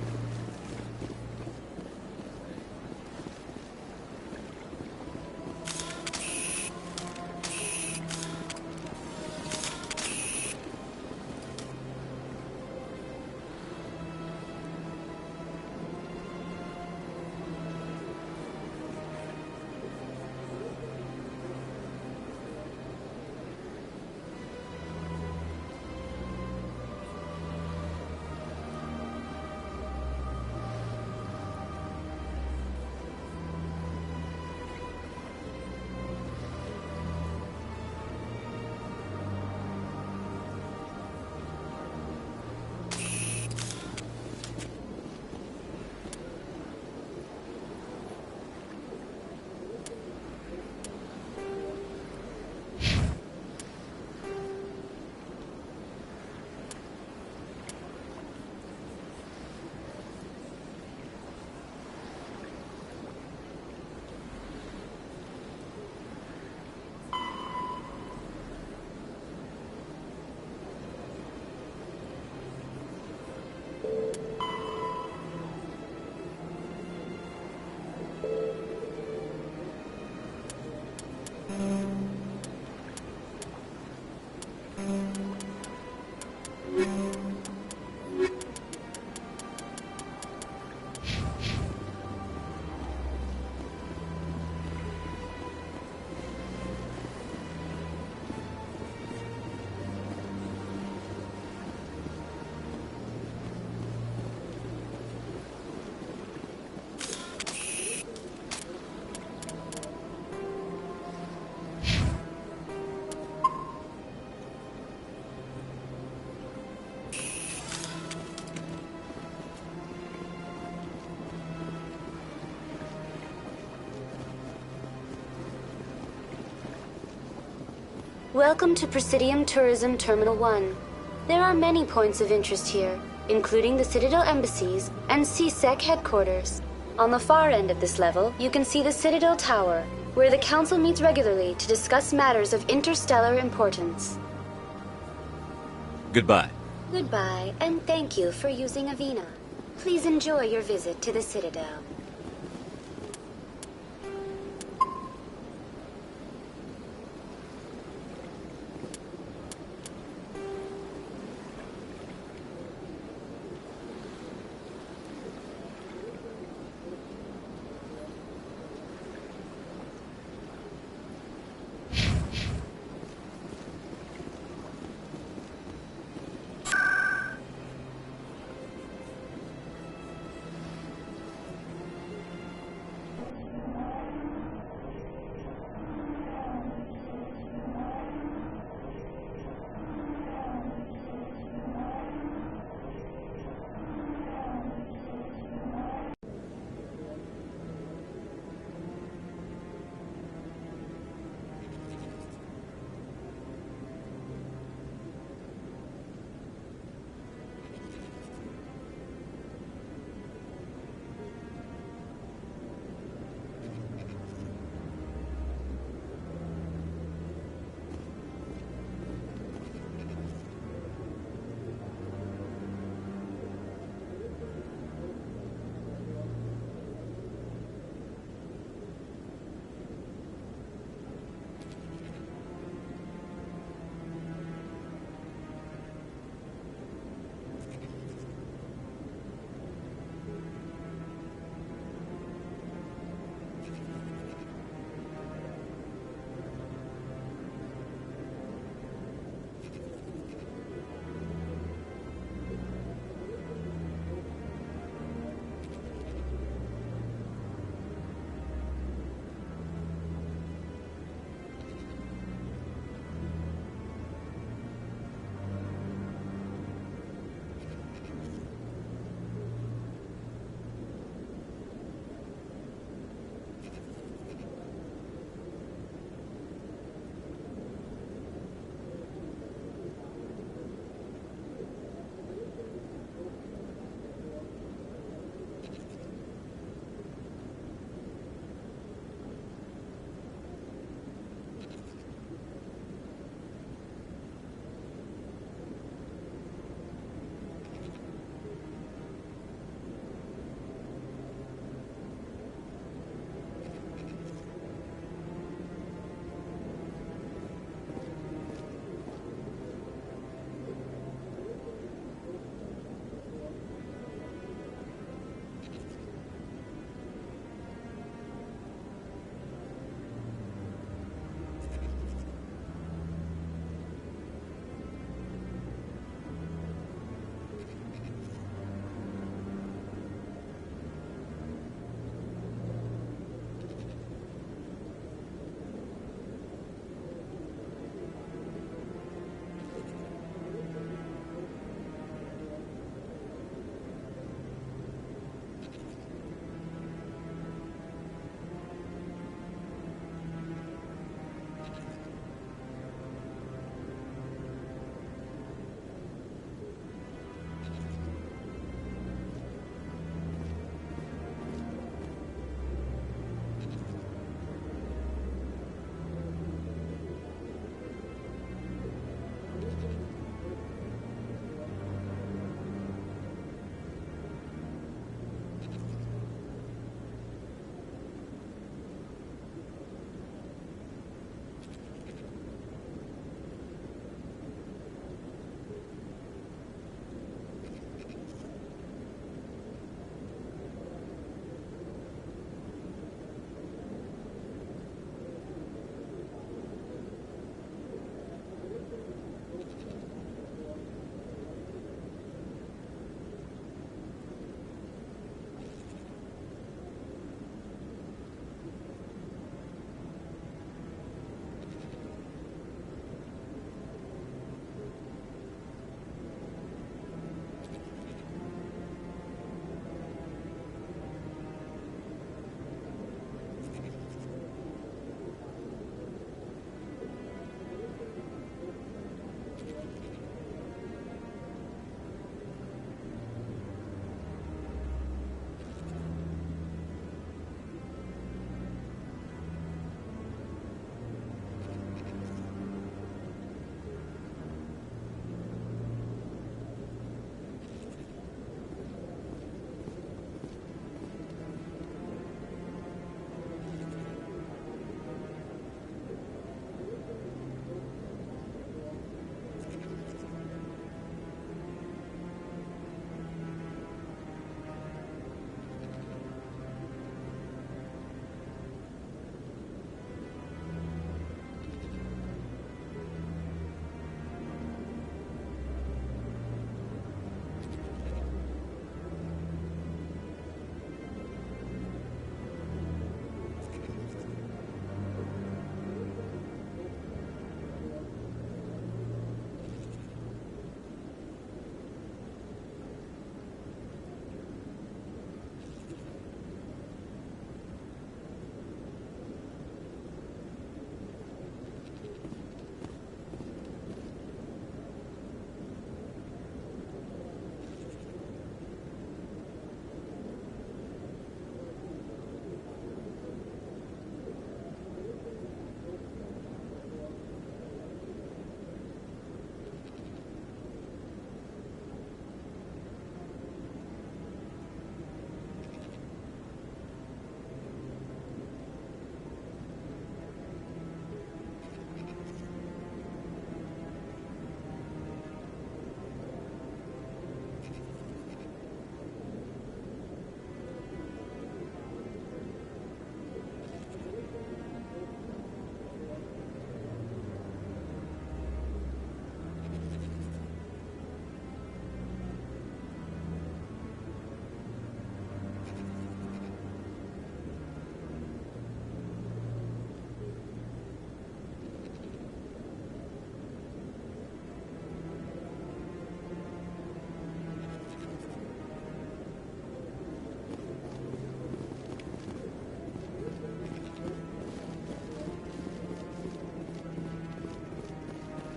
Welcome to Presidium Tourism Terminal 1. There are many points of interest here, including the Citadel embassies and CSEC headquarters. On the far end of this level, you can see the Citadel Tower, where the Council meets regularly to discuss matters of interstellar importance. Goodbye. Goodbye, and thank you for using Avina. Please enjoy your visit to the Citadel.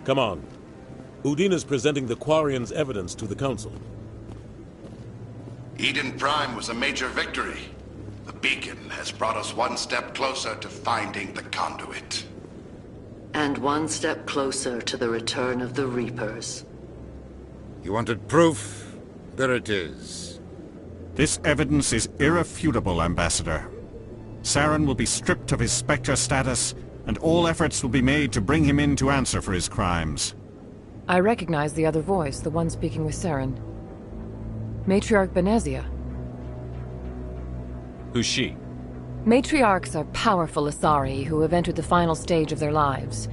Come on. Udina's presenting the Quarian's evidence to the Council. Eden Prime was a major victory. The beacon has brought us one step closer to finding the conduit. And one step closer to the return of the Reapers. You wanted proof? There it is. This evidence is irrefutable, Ambassador. Saren will be stripped of his Spectre status, and all efforts will be made to bring him in to answer for his crimes. I recognize the other voice, the one speaking with Saren. Matriarch Benezia. Who's she? Matriarchs are powerful Asari who have entered the final stage of their lives.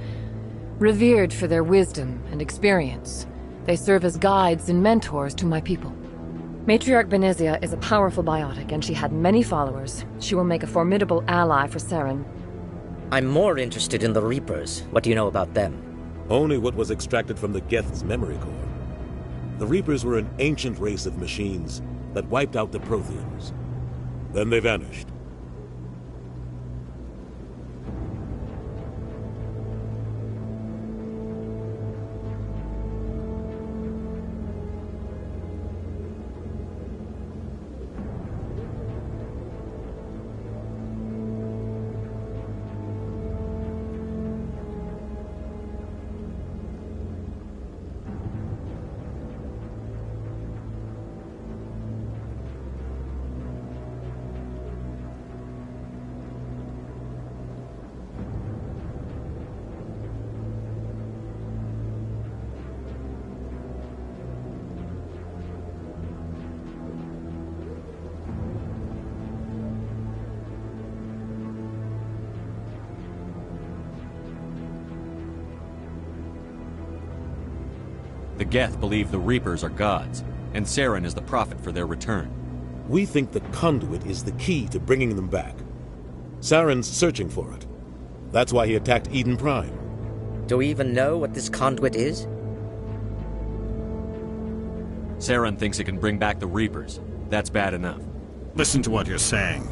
Revered for their wisdom and experience, they serve as guides and mentors to my people. Matriarch Benezia is a powerful biotic, and she had many followers. She will make a formidable ally for Saren. I'm more interested in the Reapers. What do you know about them? Only what was extracted from the Geth's memory core. The Reapers were an ancient race of machines that wiped out the Protheans. Then they vanished. The Geth believe the Reapers are gods, and Saren is the prophet for their return. We think the conduit is the key to bringing them back. Saren's searching for it. That's why he attacked Eden Prime. Do we even know what this conduit is? Saren thinks it can bring back the Reapers. That's bad enough. Listen to what you're saying.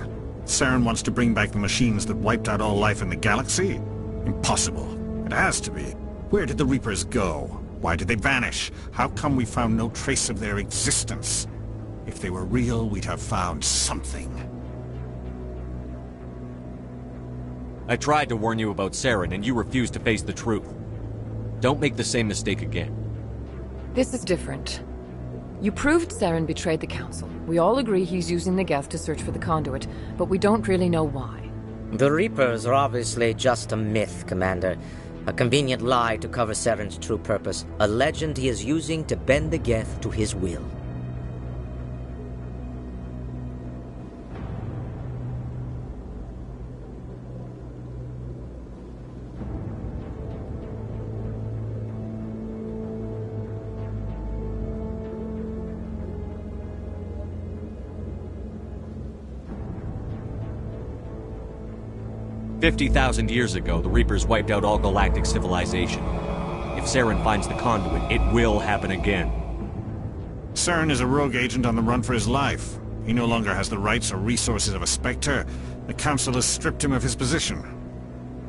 Saren wants to bring back the machines that wiped out all life in the galaxy? Impossible. It has to be. Where did the Reapers go? Why did they vanish? How come we found no trace of their existence? If they were real, we'd have found something. I tried to warn you about Saren, and you refused to face the truth. Don't make the same mistake again. This is different. You proved Saren betrayed the Council. We all agree he's using the Geth to search for the conduit, but we don't really know why. The Reapers are obviously just a myth, Commander. A convenient lie to cover Saren's true purpose. A legend he is using to bend the Geth to his will. "50,000 years ago, the Reapers wiped out all galactic civilization. If Saren finds the conduit, it will happen again." Saren is a rogue agent on the run for his life. He no longer has the rights or resources of a Spectre. The Council has stripped him of his position.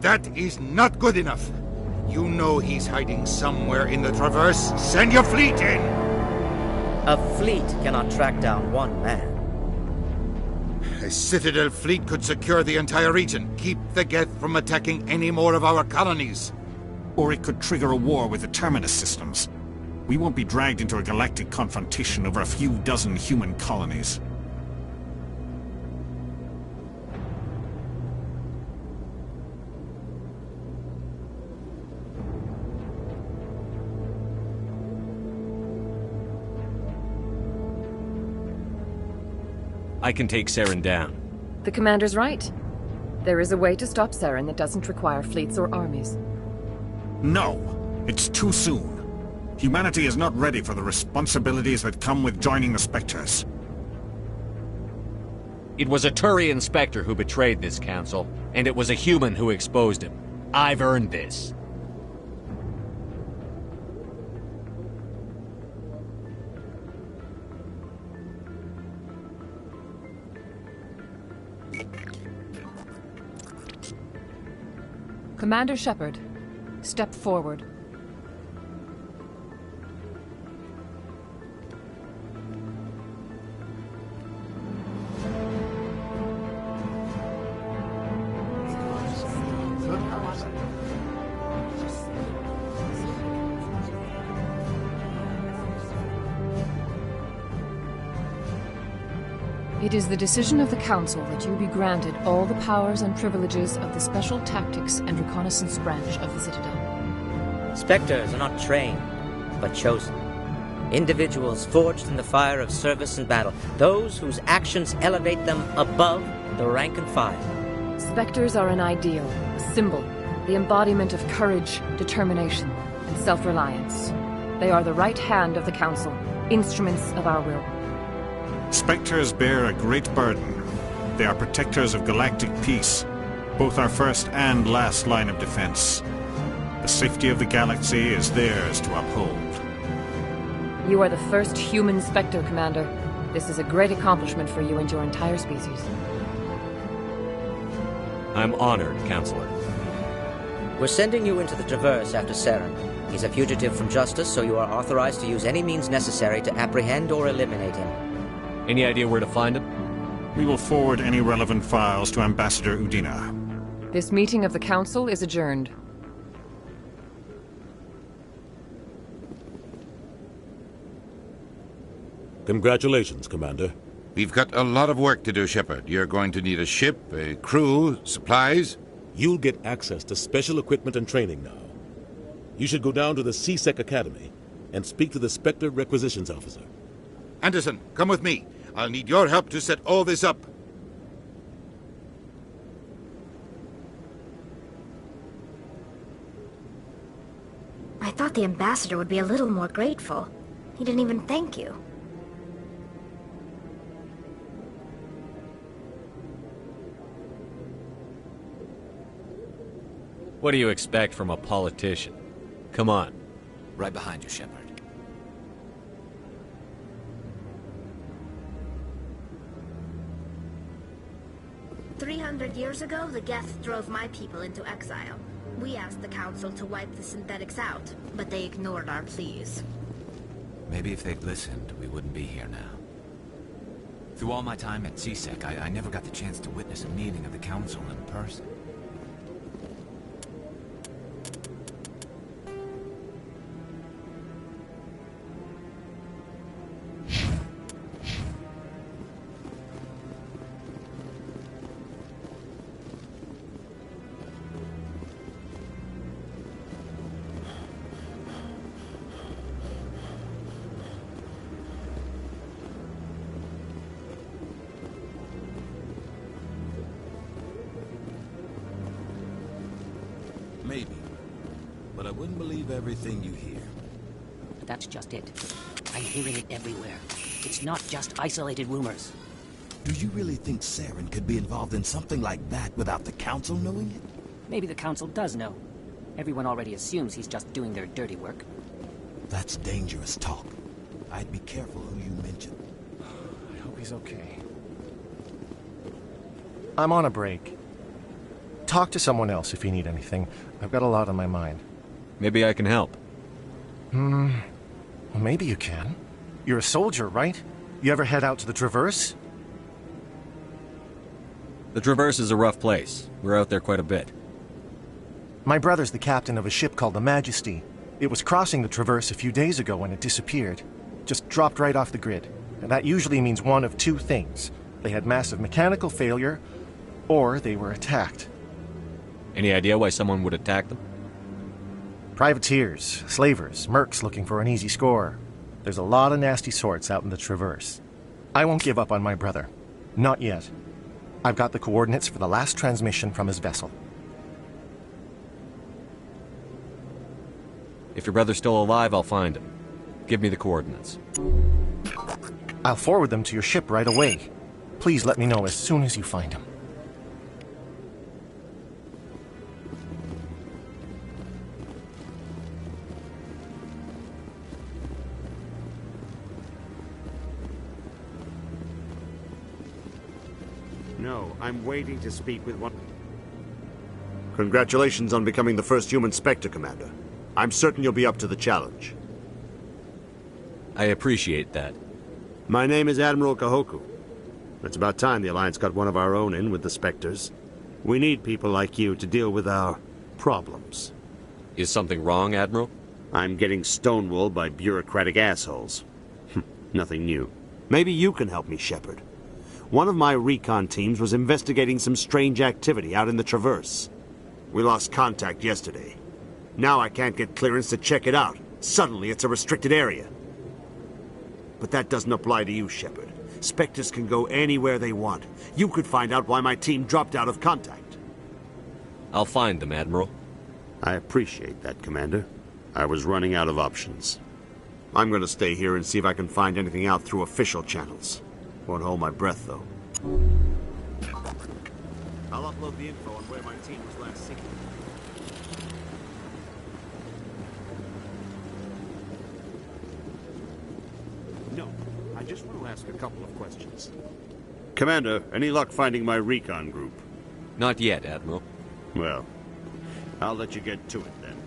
That is not good enough. You know he's hiding somewhere in the Traverse. Send your fleet in! A fleet cannot track down one man. A Citadel fleet could secure the entire region, keep the Geth from attacking any more of our colonies. Or it could trigger a war with the Terminus systems. We won't be dragged into a galactic confrontation over a few dozen human colonies. I can take Saren down. The Commander's right. There is a way to stop Saren that doesn't require fleets or armies. No, it's too soon. Humanity is not ready for the responsibilities that come with joining the Spectres. It was a Turian Spectre who betrayed this council, and it was a human who exposed him. I've earned this. Commander Shepard, step forward. It is the decision of the Council that you be granted all the powers and privileges of the Special Tactics and Reconnaissance branch of the Citadel. Spectres are not trained, but chosen. Individuals forged in the fire of service and battle, those whose actions elevate them above the rank and file. Spectres are an ideal, a symbol, the embodiment of courage, determination, and self-reliance. They are the right hand of the Council, instruments of our will. Spectres bear a great burden. They are protectors of galactic peace, both our first and last line of defense. The safety of the galaxy is theirs to uphold. You are the first human Spectre, Commander. This is a great accomplishment for you and your entire species. I'm honored, Counselor. We're sending you into the Traverse after Saren. He's a fugitive from justice, so you are authorized to use any means necessary to apprehend or eliminate him. Any idea where to find him? We will forward any relevant files to Ambassador Udina. This meeting of the Council is adjourned. Congratulations, Commander. We've got a lot of work to do, Shepard. You're going to need a ship, a crew, supplies. You'll get access to special equipment and training now. You should go down to the C-Sec Academy and speak to the Spectre Requisitions Officer. Anderson, come with me. I'll need your help to set all this up. I thought the ambassador would be a little more grateful. He didn't even thank you. What do you expect from a politician? Come on. Right behind you, Shepard. Years ago, the Geth drove my people into exile. We asked the Council to wipe the synthetics out, but they ignored our pleas. Maybe if they'd listened, we wouldn't be here now. Through all my time at C-Sec, I never got the chance to witness a meeting of the Council in person. Maybe. But I wouldn't believe everything you hear. That's just it. I'm hearing it everywhere. It's not just isolated rumors. Do you really think Saren could be involved in something like that without the Council knowing it? Maybe the Council does know. Everyone already assumes he's just doing their dirty work. That's dangerous talk. I'd be careful who you mention. I hope he's okay. I'm on a break. Talk to someone else if you need anything. I've got a lot on my mind. Maybe I can help. Well, maybe you can. You're a soldier, right? You ever head out to the Traverse? The Traverse is a rough place. We're out there quite a bit. My brother's the captain of a ship called the Majesty. It was crossing the Traverse a few days ago when it disappeared. Just dropped right off the grid. And that usually means one of two things. They had massive mechanical failure, or they were attacked. Any idea why someone would attack them? Privateers, slavers, mercs looking for an easy score. There's a lot of nasty sorts out in the Traverse. I won't give up on my brother. Not yet. I've got the coordinates for the last transmission from his vessel. If your brother's still alive, I'll find him. Give me the coordinates. I'll forward them to your ship right away. Please let me know as soon as you find him. No, I'm waiting to speak with one... Congratulations on becoming the first human Spectre, Commander. I'm certain you'll be up to the challenge. I appreciate that. My name is Admiral Kahoku. It's about time the Alliance got one of our own in with the Spectres. We need people like you to deal with our problems. Is something wrong, Admiral? I'm getting stonewalled by bureaucratic assholes. Nothing new. Maybe you can help me, Shepard. One of my recon teams was investigating some strange activity out in the Traverse. We lost contact yesterday. Now I can't get clearance to check it out. Suddenly it's a restricted area. But that doesn't apply to you, Shepard. Spectres can go anywhere they want. You could find out why my team dropped out of contact. I'll find them, Admiral. I appreciate that, Commander. I was running out of options. I'm going to stay here and see if I can find anything out through official channels. Won't hold my breath, though. I'll upload the info on where my team was last seen. No, I just want to ask a couple of questions. Commander, any luck finding my recon group? Not yet, Admiral. Well, I'll let you get to it then.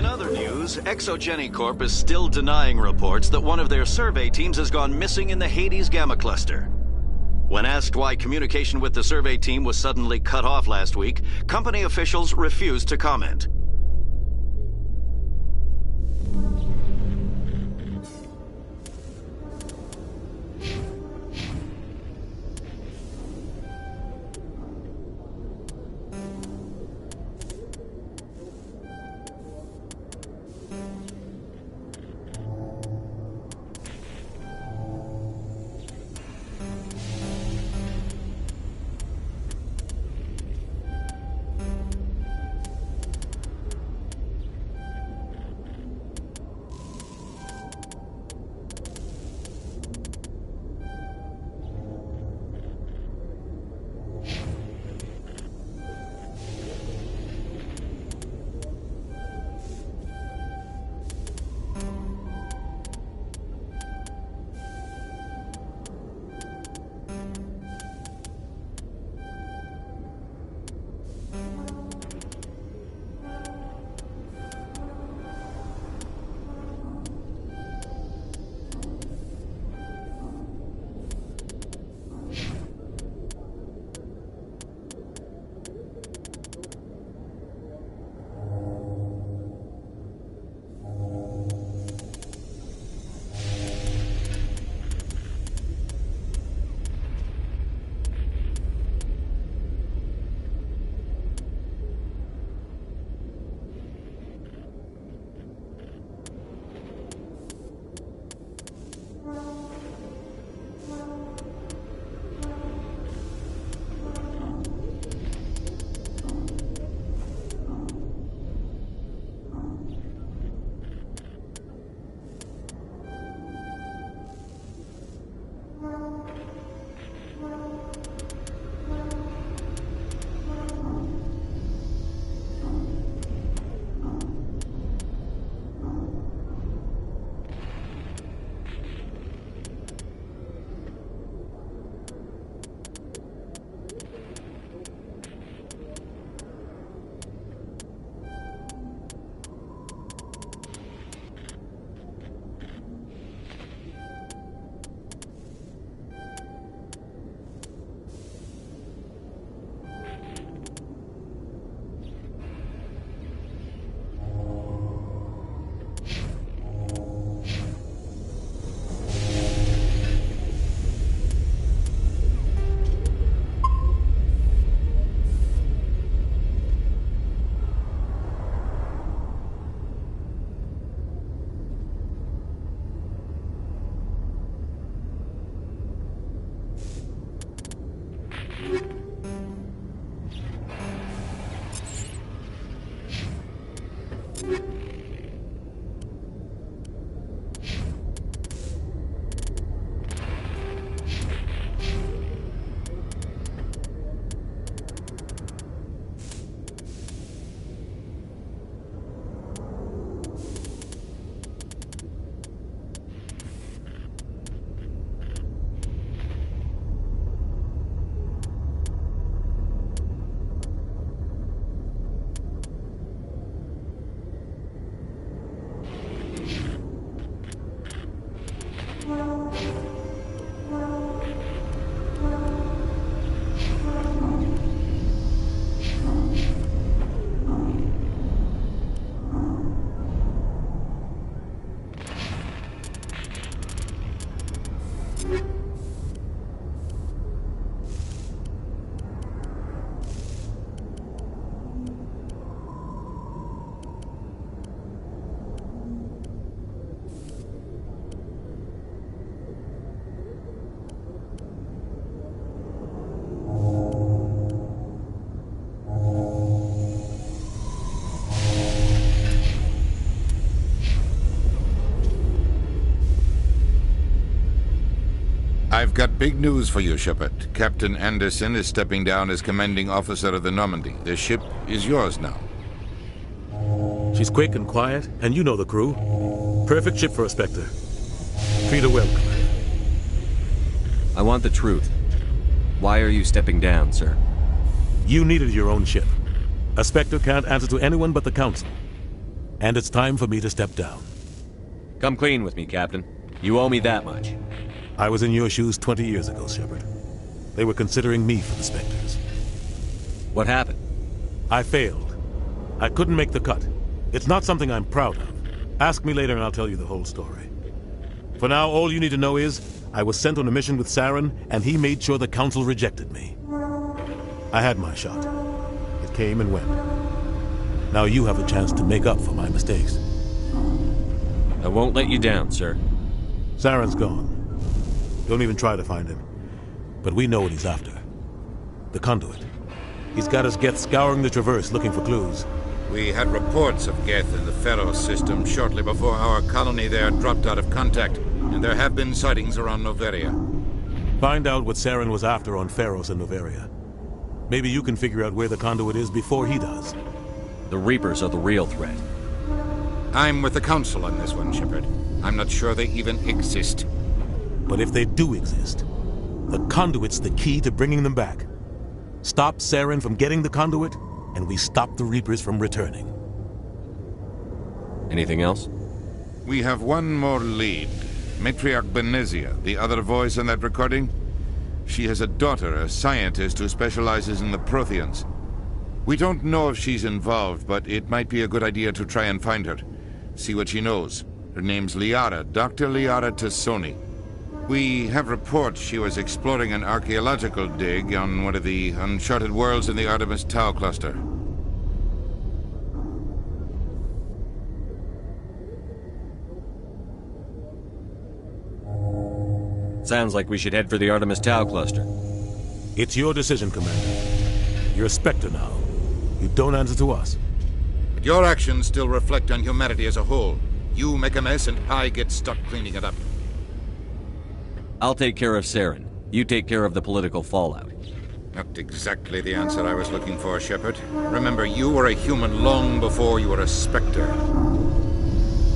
In other news, Exogeny Corp is still denying reports that one of their survey teams has gone missing in the Hades Gamma Cluster. When asked why communication with the survey team was suddenly cut off last week, company officials refused to comment. I've got big news for you, Shepard. Captain Anderson is stepping down as commanding officer of the Normandy. The ship is yours now. She's quick and quiet, and you know the crew. Perfect ship for a Spectre. Treat her well, Commander. I want the truth. Why are you stepping down, sir? You needed your own ship. A Spectre can't answer to anyone but the Council. And it's time for me to step down. Come clean with me, Captain. You owe me that much. I was in your shoes 20 years ago, Shepard. They were considering me for the Spectres. What happened? I failed. I couldn't make the cut. It's not something I'm proud of. Ask me later and I'll tell you the whole story. For now, all you need to know is, I was sent on a mission with Saren, and he made sure the Council rejected me. I had my shot. It came and went. Now you have a chance to make up for my mistakes. I won't let you down, sir. Saren's gone. Don't even try to find him. But we know what he's after. The Conduit. He's got his Geth scouring the Traverse looking for clues. We had reports of Geth in the Pharos system shortly before our colony there dropped out of contact, and there have been sightings around Noveria. Find out what Saren was after on Pharos and Noveria. Maybe you can figure out where the Conduit is before he does. The Reapers are the real threat. I'm with the Council on this one, Shepard. I'm not sure they even exist. But if they do exist, the Conduit's the key to bringing them back. Stop Saren from getting the Conduit, and we stop the Reapers from returning. Anything else? We have one more lead. Matriarch Benezia, the other voice in that recording. She has a daughter, a scientist who specializes in the Protheans. We don't know if she's involved, but it might be a good idea to try and find her. See what she knows. Her name's Liara, Dr. Liara Tassoni. We have reports she was exploring an archaeological dig on one of the uncharted worlds in the Artemis Tau cluster. Sounds like we should head for the Artemis Tau cluster. It's your decision, Commander. You're a Spectre now. You don't answer to us. But your actions still reflect on humanity as a whole. You make a mess and I get stuck cleaning it up. I'll take care of Saren. You take care of the political fallout. Not exactly the answer I was looking for, Shepard. Remember, you were a human long before you were a Spectre.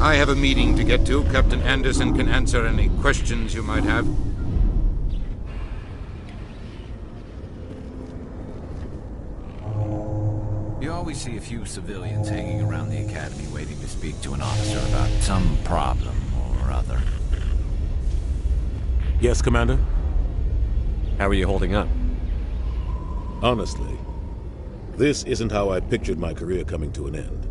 I have a meeting to get to. Captain Anderson can answer any questions you might have. You always see a few civilians hanging around the Academy waiting to speak to an officer about some problem or other. Yes, Commander? How are you holding up? Honestly, this isn't how I pictured my career coming to an end.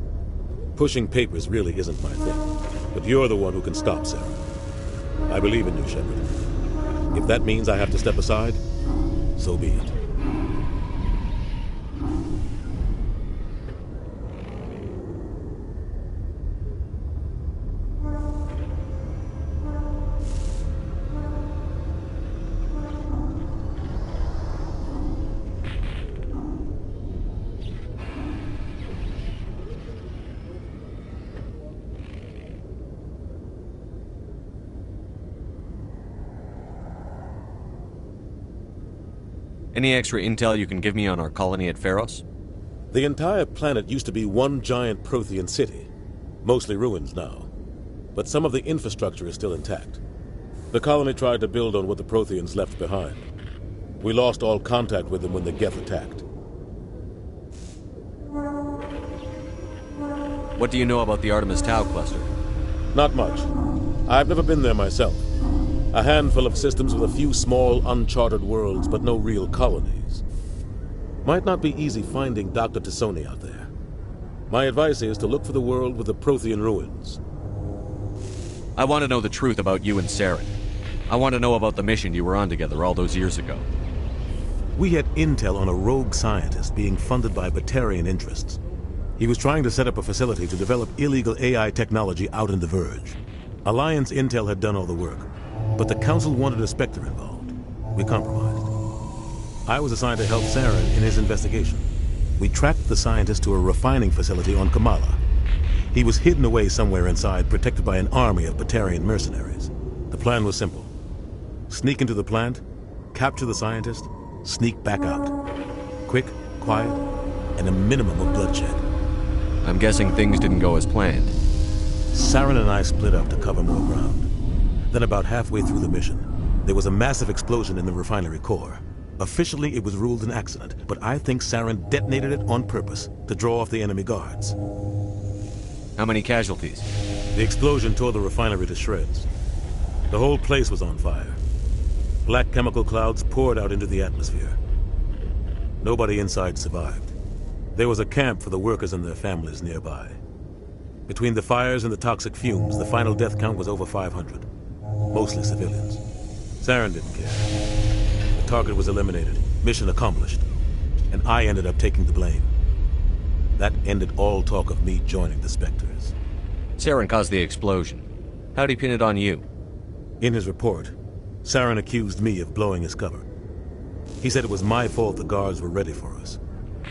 Pushing papers really isn't my thing, but you're the one who can stop Saren. I believe in you, Shepard. If that means I have to step aside, so be it. Any extra intel you can give me on our colony at Pharos? The entire planet used to be one giant Prothean city. Mostly ruins now. But some of the infrastructure is still intact. The colony tried to build on what the Protheans left behind. We lost all contact with them when the Geth attacked. What do you know about the Artemis Tau cluster? Not much. I've never been there myself. A handful of systems with a few small, uncharted worlds, but no real colonies. Might not be easy finding Dr. Tassoni out there. My advice is to look for the world with the Prothean ruins. I want to know the truth about you and Saren. I want to know about the mission you were on together all those years ago. We had intel on a rogue scientist being funded by Batarian interests. He was trying to set up a facility to develop illegal AI technology out in the Verge. Alliance intel had done all the work, but the Council wanted a Spectre involved. We compromised. I was assigned to help Saren in his investigation. We tracked the scientist to a refining facility on Kamala. He was hidden away somewhere inside, protected by an army of Batarian mercenaries. The plan was simple. Sneak into the plant, capture the scientist, sneak back out. Quick, quiet, and a minimum of bloodshed. I'm guessing things didn't go as planned. Saren and I split up to cover more ground. Then about halfway through the mission, there was a massive explosion in the refinery core. Officially, it was ruled an accident, but I think Saren detonated it on purpose to draw off the enemy guards. How many casualties? The explosion tore the refinery to shreds. The whole place was on fire. Black chemical clouds poured out into the atmosphere. Nobody inside survived. There was a camp for the workers and their families nearby. Between the fires and the toxic fumes, the final death count was over 500. Mostly civilians. Saren didn't care. The target was eliminated, mission accomplished, and I ended up taking the blame. That ended all talk of me joining the Spectres. Saren caused the explosion. How'd he pin it on you? In his report, Saren accused me of blowing his cover. He said it was my fault the guards were ready for us.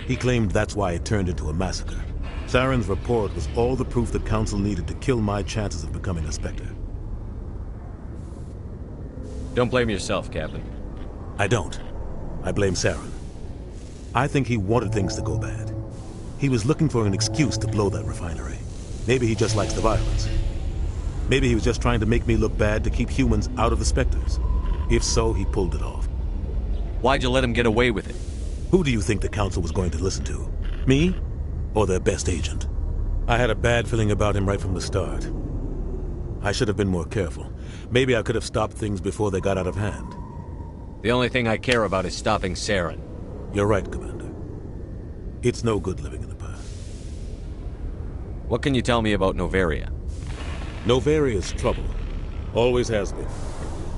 He claimed that's why it turned into a massacre. Saren's report was all the proof the Council needed to kill my chances of becoming a Spectre. Don't blame yourself, Captain. I don't. I blame Saren. I think he wanted things to go bad. He was looking for an excuse to blow that refinery. Maybe he just likes the violence. Maybe he was just trying to make me look bad to keep humans out of the Spectres. If so, he pulled it off. Why'd you let him get away with it? Who do you think the Council was going to listen to? Me? Or their best agent? I had a bad feeling about him right from the start. I should have been more careful. Maybe I could have stopped things before they got out of hand. The only thing I care about is stopping Saren. You're right, Commander. It's no good living in the past. What can you tell me about Noveria? Noveria's trouble. Always has been.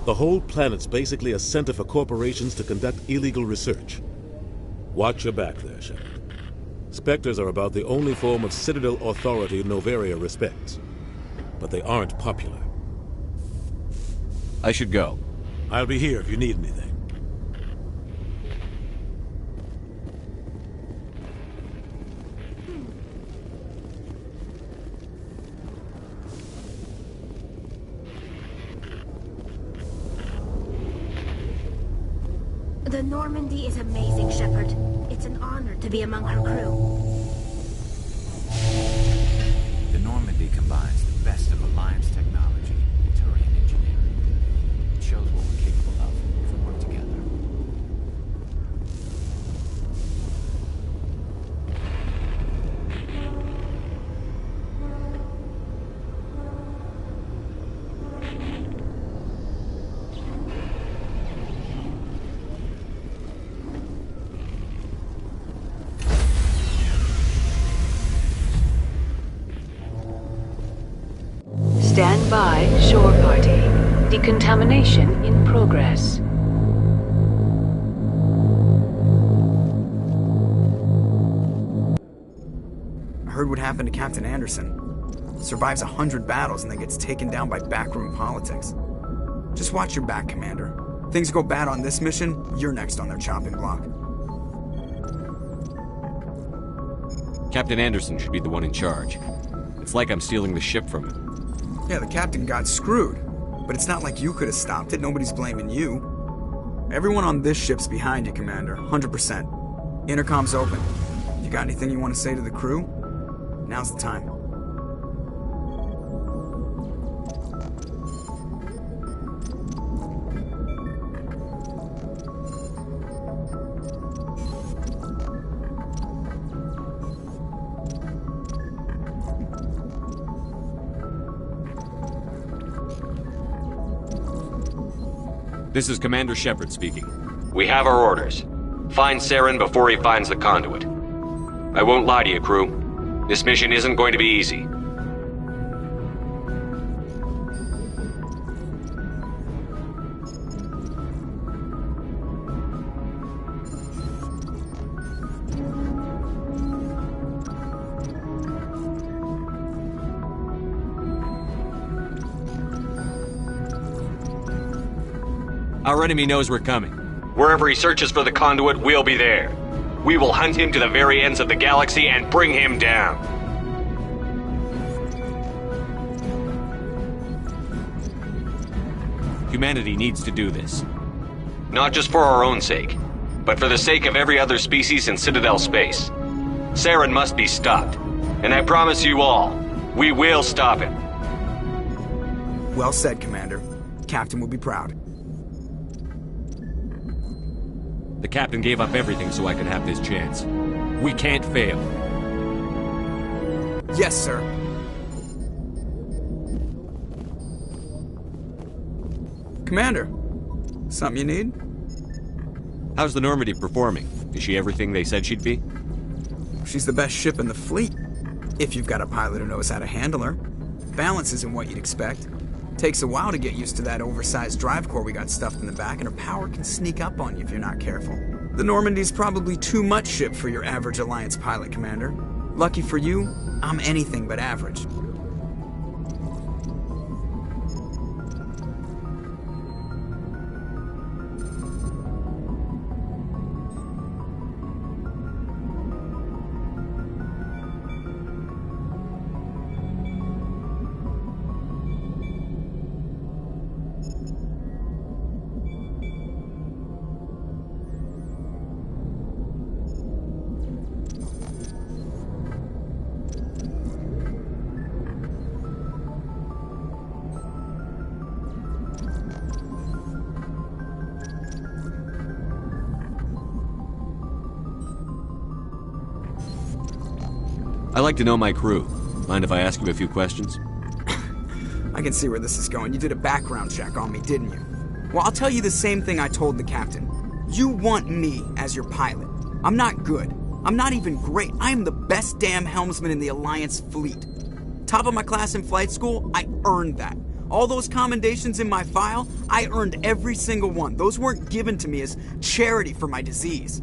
The whole planet's basically a center for corporations to conduct illegal research. Watch your back there, Shepard. Spectres are about the only form of Citadel authority Noveria respects. But they aren't popular. I should go. I'll be here if you need anything. The Normandy is amazing, Shepard. It's an honor to be among her crew. The Normandy combines the best of Alliance technology and Turian engineering. It shows what we're capable of if we work together. Stand by, shore party. Decontamination in progress. I heard what happened to Captain Anderson. Survives 100 battles and then gets taken down by backroom politics. Just watch your back, Commander. Things go bad on this mission, you're next on their chopping block. Captain Anderson should be the one in charge. It's like I'm stealing the ship from him. Yeah, the captain got screwed. But it's not like you could have stopped it. Nobody's blaming you. Everyone on this ship's behind you, Commander. 100%. Intercom's open. You got anything you want to say to the crew? Now's the time. This is Commander Shepard speaking. We have our orders. Find Saren before he finds the conduit. I won't lie to you, crew. This mission isn't going to be easy. Our enemy knows we're coming. Wherever he searches for the conduit, we'll be there. We will hunt him to the very ends of the galaxy and bring him down. Humanity needs to do this. Not just for our own sake, but for the sake of every other species in Citadel space. Saren must be stopped. And I promise you all, we will stop him. Well said, Commander. Captain will be proud. The captain gave up everything so I could have this chance. We can't fail. Yes, sir. Commander, something you need? How's the Normandy performing? Is she everything they said she'd be? She's the best ship in the fleet, if you've got a pilot who knows how to handle her. Balance isn't what you'd expect. Takes a while to get used to that oversized drive core we got stuffed in the back, and her power can sneak up on you if you're not careful. The Normandy's probably too much ship for your average Alliance pilot, Commander. Lucky for you, I'm anything but average. I like to know my crew. Mind if I ask you a few questions? I can see where this is going. You did a background check on me, didn't you? Well, I'll tell you the same thing I told the captain. You want me as your pilot. I'm not good. I'm not even great. I am the best damn helmsman in the Alliance fleet. Top of my class in flight school, I earned that. All those commendations in my file, I earned every single one. Those weren't given to me as charity for my disease.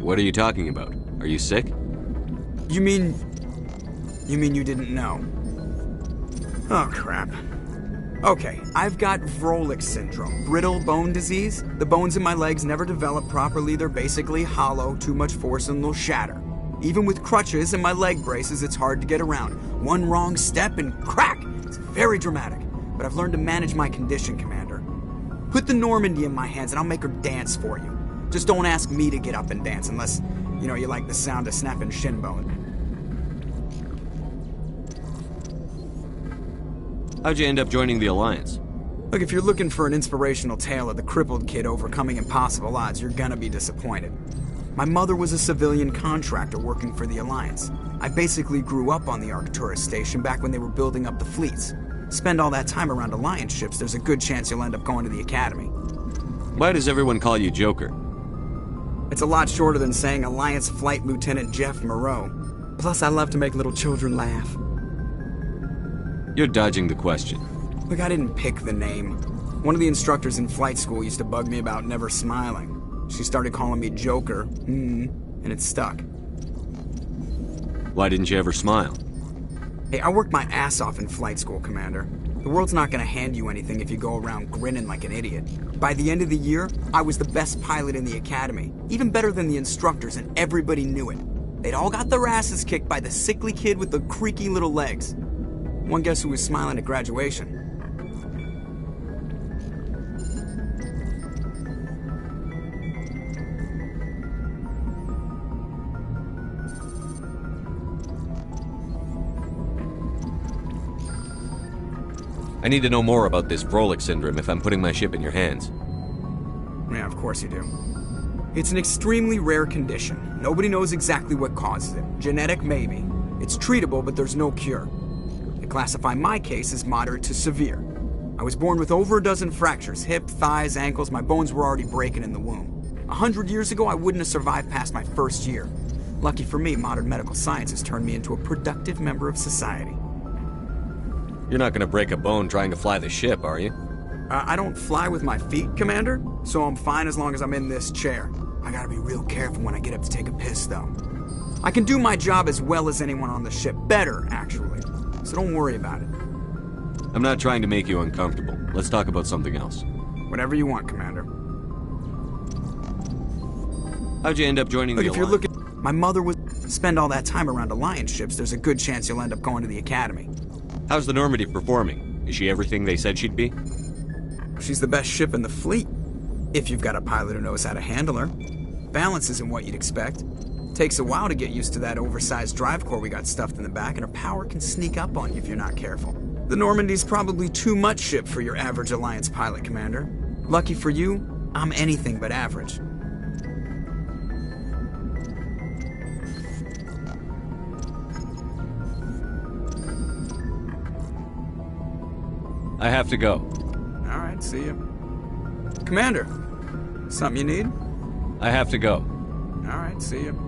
What are you talking about? Are you sick? You mean you didn't know? Oh, crap. Okay, I've got Vrolik syndrome, brittle bone disease. The bones in my legs never develop properly. They're basically hollow, too much force and they'll shatter. Even with crutches and my leg braces, it's hard to get around. One wrong step and crack! It's very dramatic. But I've learned to manage my condition, Commander. Put the Normandy in my hands and I'll make her dance for you. Just don't ask me to get up and dance unless, you like the sound of snapping shin bone. How'd you end up joining the Alliance? Look, if you're looking for an inspirational tale of the crippled kid overcoming impossible odds, you're gonna be disappointed. My mother was a civilian contractor working for the Alliance. I basically grew up on the Arcturus station back when they were building up the fleets. Spend all that time around Alliance ships, there's a good chance you'll end up going to the Academy. Why does everyone call you Joker? It's a lot shorter than saying Alliance Flight Lieutenant Jeff Moreau. Plus, I love to make little children laugh. You're dodging the question. Look, I didn't pick the name. One of the instructors in flight school used to bug me about never smiling. She started calling me Joker, and it stuck. Why didn't you ever smile? Hey, I worked my ass off in flight school, Commander. The world's not gonna hand you anything if you go around grinning like an idiot. By the end of the year, I was the best pilot in the Academy. Even better than the instructors, and everybody knew it. They'd all got their asses kicked by the sickly kid with the creaky little legs. One guess who was smiling at graduation? I need to know more about this Vrolik syndrome if I'm putting my ship in your hands. Yeah, of course you do. It's an extremely rare condition. Nobody knows exactly what causes it. Genetic, maybe. It's treatable, but there's no cure. They classify my case as moderate to severe. I was born with over a dozen fractures, hip, thighs, ankles. My bones were already breaking in the womb. 100 years ago, I wouldn't have survived past my first year. Lucky for me, modern medical science has turned me into a productive member of society. You're not gonna break a bone trying to fly the ship, are you? I don't fly with my feet, Commander, so I'm fine as long as I'm in this chair. I gotta be real careful when I get up to take a piss, though. I can do my job as well as anyone on the ship. Better, actually. So don't worry about it. I'm not trying to make you uncomfortable. Let's talk about something else. Whatever you want, Commander. How'd you end up joining the Look, if Alliance? you're looking... My mother was... Spend all that time around Alliance ships, there's a good chance you'll end up going to the Academy. How's the Normandy performing? Is she everything they said she'd be? She's the best ship in the fleet, if you've got a pilot who knows how to handle her. Balance isn't what you'd expect. Takes a while to get used to that oversized drive core we got stuffed in the back, and her power can sneak up on you if you're not careful. The Normandy's probably too much ship for your average Alliance pilot, Commander. Lucky for you, I'm anything but average. I have to go. Alright, see you. Commander, something you need? I have to go. Alright, see you.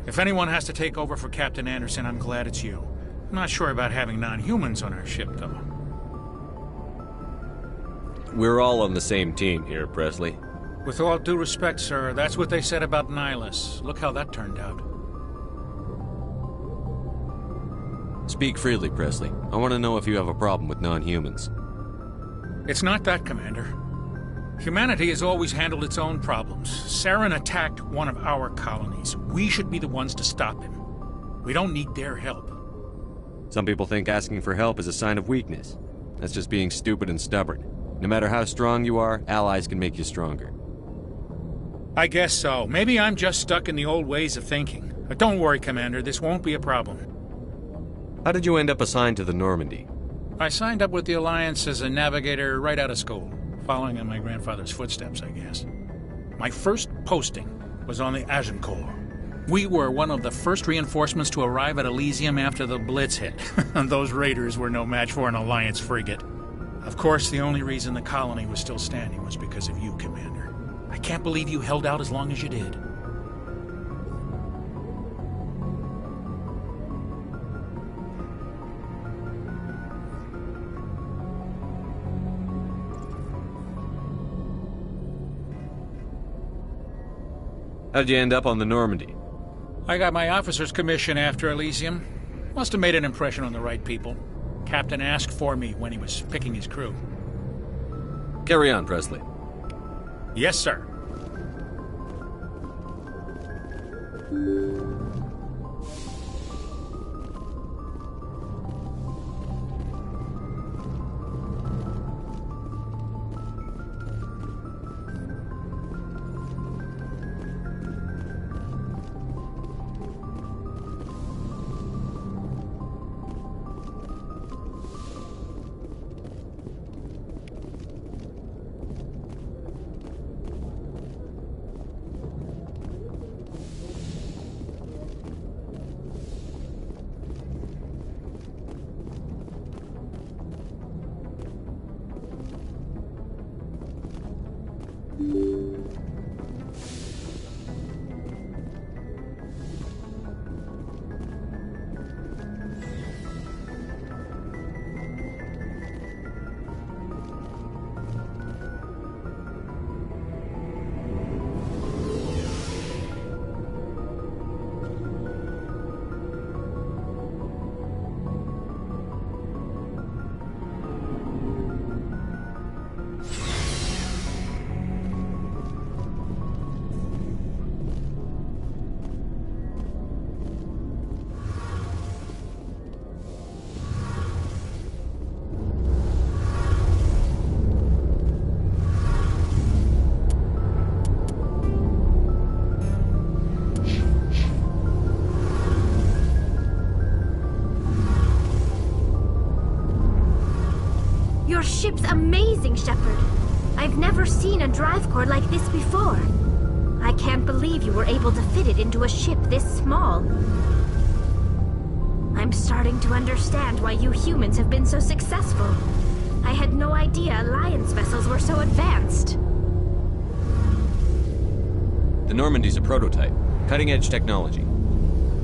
If anyone has to take over for Captain Anderson, I'm glad it's you. I'm not sure about having non-humans on our ship, though. We're all on the same team here, Presley. With all due respect, sir, that's what they said about Nihilus. Look how that turned out. Speak freely, Presley. I want to know if you have a problem with non-humans. It's not that, Commander. Humanity has always handled its own problems. Saren attacked one of our colonies. We should be the ones to stop him. We don't need their help. Some people think asking for help is a sign of weakness. That's just being stupid and stubborn. No matter how strong you are, allies can make you stronger. I guess so. Maybe I'm just stuck in the old ways of thinking. But don't worry, Commander. This won't be a problem. How did you end up assigned to the Normandy? I signed up with the Alliance as a navigator right out of school. Following in my grandfather's footsteps, I guess. My first posting was on the Agincourt. We were one of the first reinforcements to arrive at Elysium after the Blitz hit. Those raiders were no match for an Alliance frigate. Of course, the only reason the colony was still standing was because of you, Commander. I can't believe you held out as long as you did. How'd you end up on the Normandy? I got my officer's commission after Elysium. Must have made an impression on the right people. Captain asked for me when he was picking his crew. Carry on, Presley. Yes, sir. Your ship's amazing, Shepard. I've never seen a drive core like this before. I can't believe you were able to fit it into a ship this small. I'm starting to understand why you humans have been so successful. I had no idea Alliance vessels were so advanced. The Normandy's a prototype. Cutting-edge technology.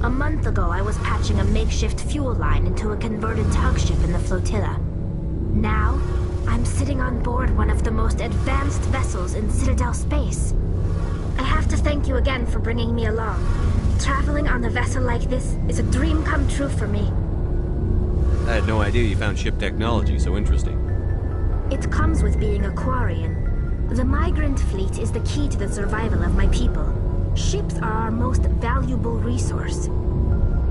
A month ago, I was patching a makeshift fuel line into a converted tug ship in the flotilla. Now, I'm sitting on board one of the most advanced vessels in Citadel space. I have to thank you again for bringing me along. Traveling on a vessel like this is a dream come true for me. I had no idea you found ship technology so interesting. It comes with being a Quarian. The migrant fleet is the key to the survival of my people. Ships are our most valuable resource.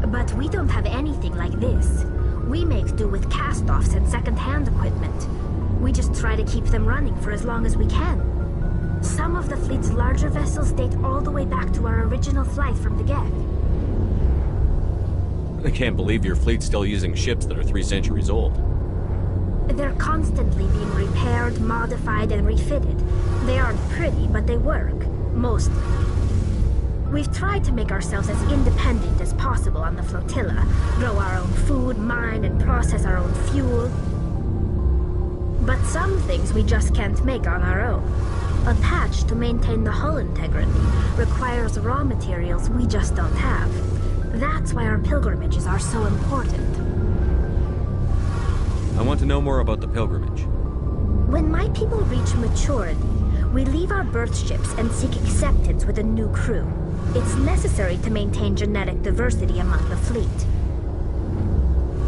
But we don't have anything like this. We make do with cast-offs and second-hand equipment. We just try to keep them running for as long as we can. Some of the fleet's larger vessels date all the way back to our original flight from the Geth. I can't believe your fleet's still using ships that are 3 centuries old. They're constantly being repaired, modified, and refitted. They aren't pretty, but they work. Mostly. We've tried to make ourselves as independent as possible on the flotilla. Grow our own food, mine, and process our own fuel. But some things we just can't make on our own. A patch to maintain the hull integrity requires raw materials we just don't have. That's why our pilgrimages are so important. I want to know more about the pilgrimage. When my people reach maturity, we leave our birth ships and seek acceptance with a new crew. It's necessary to maintain genetic diversity among the fleet.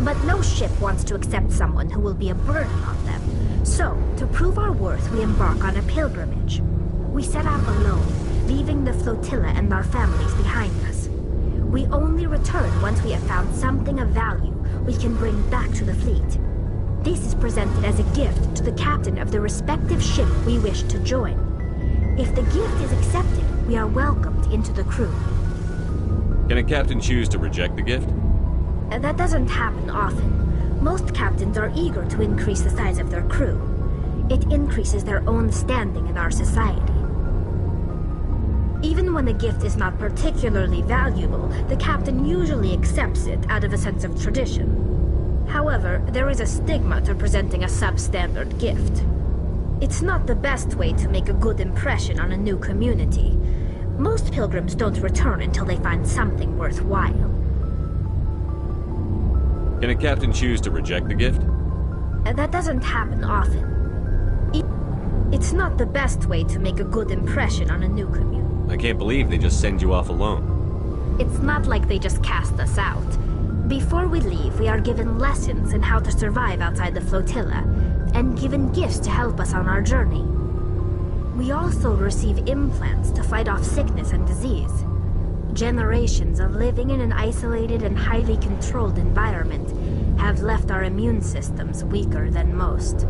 But no ship wants to accept someone who will be a burden on them. So, to prove our worth, we embark on a pilgrimage. We set out alone, leaving the flotilla and our families behind us. We only return once we have found something of value we can bring back to the fleet. This is presented as a gift to the captain of the respective ship we wish to join. If the gift is accepted, we are welcomed into the crew. Can a captain choose to reject the gift? That doesn't happen often. Most captains are eager to increase the size of their crew. It increases their own standing in our society. Even when a gift is not particularly valuable, the captain usually accepts it out of a sense of tradition. However, there is a stigma to presenting a substandard gift. It's not the best way to make a good impression on a new community. Most pilgrims don't return until they find something worthwhile. Can a captain choose to reject the gift? That doesn't happen often. It's not the best way to make a good impression on a new community. I can't believe they just send you off alone. It's not like they just cast us out. Before we leave, we are given lessons in how to survive outside the flotilla, and given gifts to help us on our journey. We also receive implants to fight off sickness and disease. Generations of living in an isolated and highly controlled environment have left our immune systems weaker than most.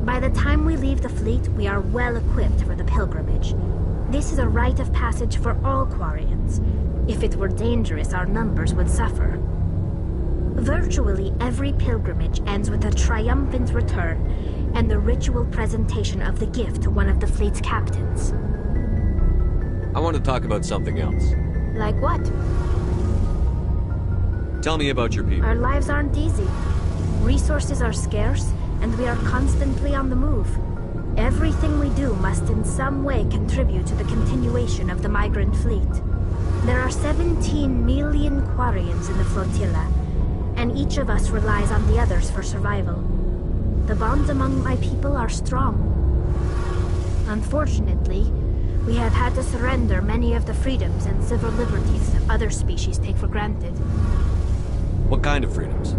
By the time we leave the fleet, we are well equipped for the pilgrimage. This is a rite of passage for all Quarians. If it were dangerous, our numbers would suffer. Virtually every pilgrimage ends with a triumphant return and the ritual presentation of the gift to one of the fleet's captains. I want to talk about something else. Like what? Tell me about your people. Our lives aren't easy. Resources are scarce, and we are constantly on the move. Everything we do must in some way contribute to the continuation of the migrant fleet. There are 17 million Quarians in the flotilla, and each of us relies on the others for survival. The bonds among my people are strong. Unfortunately, we have had to surrender many of the freedoms and civil liberties other species take for granted. What kind of freedoms?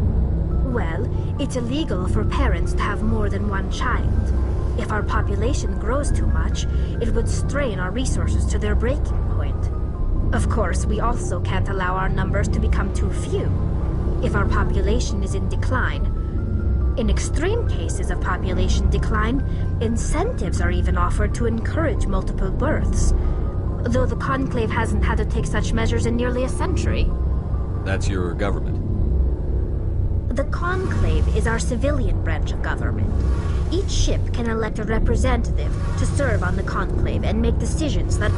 Well, it's illegal for parents to have more than one child. If our population grows too much, it would strain our resources to their breaking point. Of course, we also can't allow our numbers to become too few. If our population is in decline, in extreme cases of population decline, incentives are even offered to encourage multiple births, though the Conclave hasn't had to take such measures in nearly a century. That's your government. The Conclave is our civilian branch of government. Each ship can elect a representative to serve on the Conclave and make decisions that...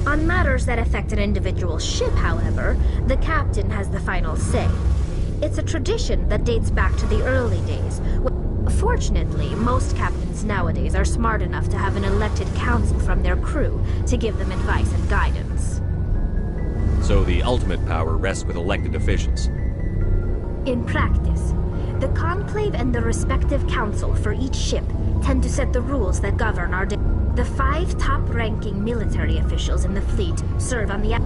On matters that affect an individual ship, however, the captain has the final say. It's a tradition that dates back to the early days. Fortunately, most captains nowadays are smart enough to have an elected council from their crew to give them advice and guidance. So the ultimate power rests with elected officials. In practice, the Conclave and the respective council for each ship tend to set the rules that govern our day. The 5 top-ranking military officials in the fleet serve on the...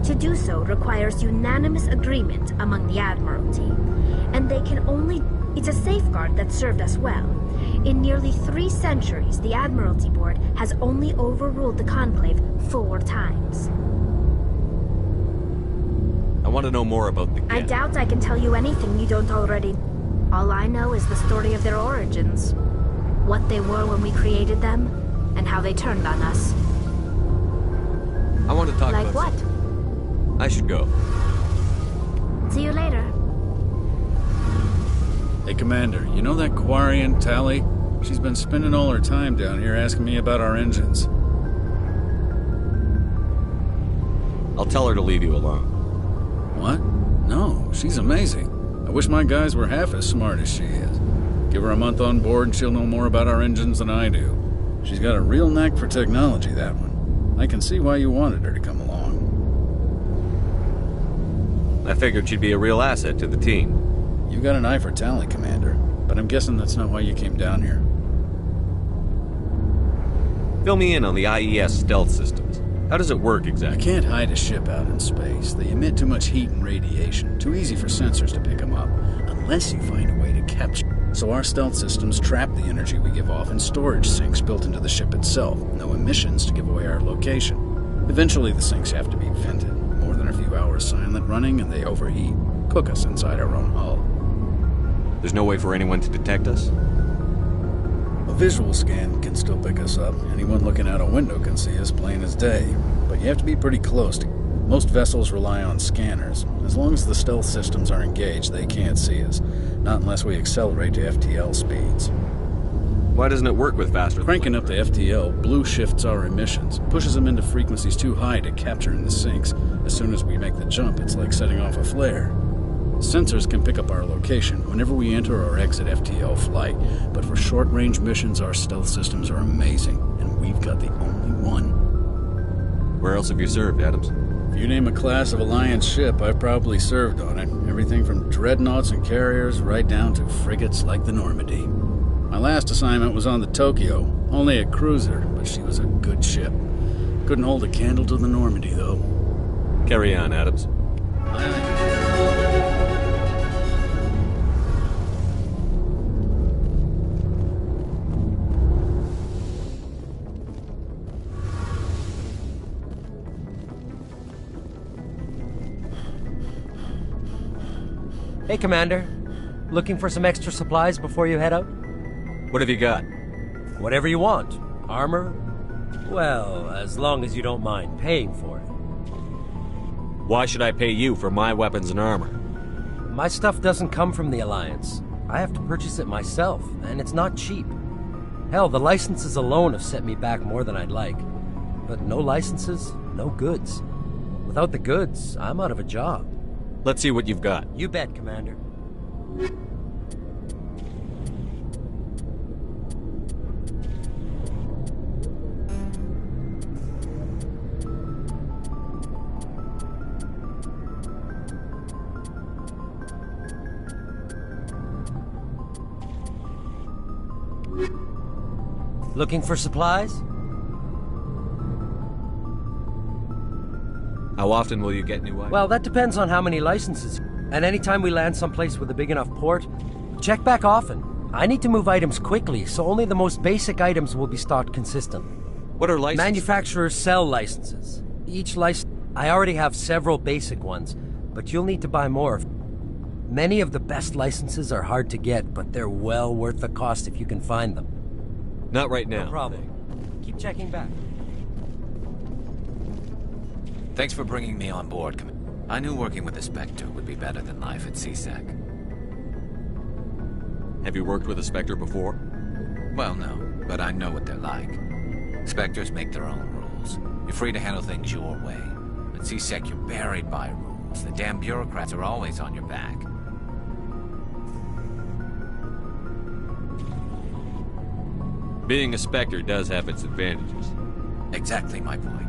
To do so requires unanimous agreement among the Admiralty, and they can only... It's a safeguard that served us well. In nearly 3 centuries, the Admiralty Board has only overruled the Conclave 4 times. I want to know more about the Geth. I doubt I can tell you anything you don't already... All I know is the story of their origins. What they were when we created them, and how they turned on us. I want to talk about... Like what? I should go. See you later. Hey, Commander, you know that Quarian, Tally? She's been spending all her time down here asking me about our engines. I'll tell her to leave you alone. What? No, she's amazing. I wish my guys were half as smart as she is. Give her a month on board and she'll know more about our engines than I do. She's got a real knack for technology, that one. I can see why you wanted her to come along. I figured she'd be a real asset to the team. You got an eye for talent, Commander, but I'm guessing that's not why you came down here. Fill me in on the IES stealth systems. How does it work exactly? You can't hide a ship out in space. They emit too much heat and radiation. Too easy for sensors to pick them up, unless you find a way to capture. So our stealth systems trap the energy we give off in storage sinks built into the ship itself. No emissions to give away our location. Eventually the sinks have to be vented. More than a few hours silent running and they overheat. Cook us inside our own hull. There's no way for anyone to detect us? A visual scan can still pick us up. Anyone looking out a window can see us plain as day. But you have to be pretty close to... Most vessels rely on scanners. As long as the stealth systems are engaged, they can't see us. Not unless we accelerate to FTL speeds. Why doesn't it work with faster... Cranking up the FTL blue shifts our emissions, pushes them into frequencies too high to capture in the sinks. As soon as we make the jump, it's like setting off a flare. Sensors can pick up our location whenever we enter or exit FTL flight, but for short-range missions, our stealth systems are amazing, and we've got the only one. Where else have you served, Adams? If you name a class of Alliance ship, I've probably served on it. Everything from dreadnoughts and carriers right down to frigates like the Normandy. My last assignment was on the Tokyo, only a cruiser, but she was a good ship. Couldn't hold a candle to the Normandy, though. Carry on, Adams. Hey, Commander. Looking for some extra supplies before you head out? What have you got? Whatever you want. Armor? Well, as long as you don't mind paying for it. Why should I pay you for my weapons and armor? My stuff doesn't come from the Alliance. I have to purchase it myself, and it's not cheap. Hell, the licenses alone have set me back more than I'd like. But no licenses, no goods. Without the goods, I'm out of a job. Let's see what you've got. You bet, Commander. Looking for supplies? How often will you get new items? Well, that depends on how many licenses. And anytime we land someplace with a big enough port, check back often. I need to move items quickly, so only the most basic items will be stocked consistent. What are licenses? Manufacturers sell licenses. Each license... I already have several basic ones, but you'll need to buy more. Many of the best licenses are hard to get, but they're well worth the cost if you can find them. Not right now. No problem. Keep checking back. Thanks for bringing me on board. I knew working with the Spectre would be better than life at CSEC. Have you worked with a Spectre before? Well, no, but I know what they're like. Spectres make their own rules. You're free to handle things your way. At CSEC, you're buried by rules. The damn bureaucrats are always on your back. Being a Spectre does have its advantages. Exactly my point.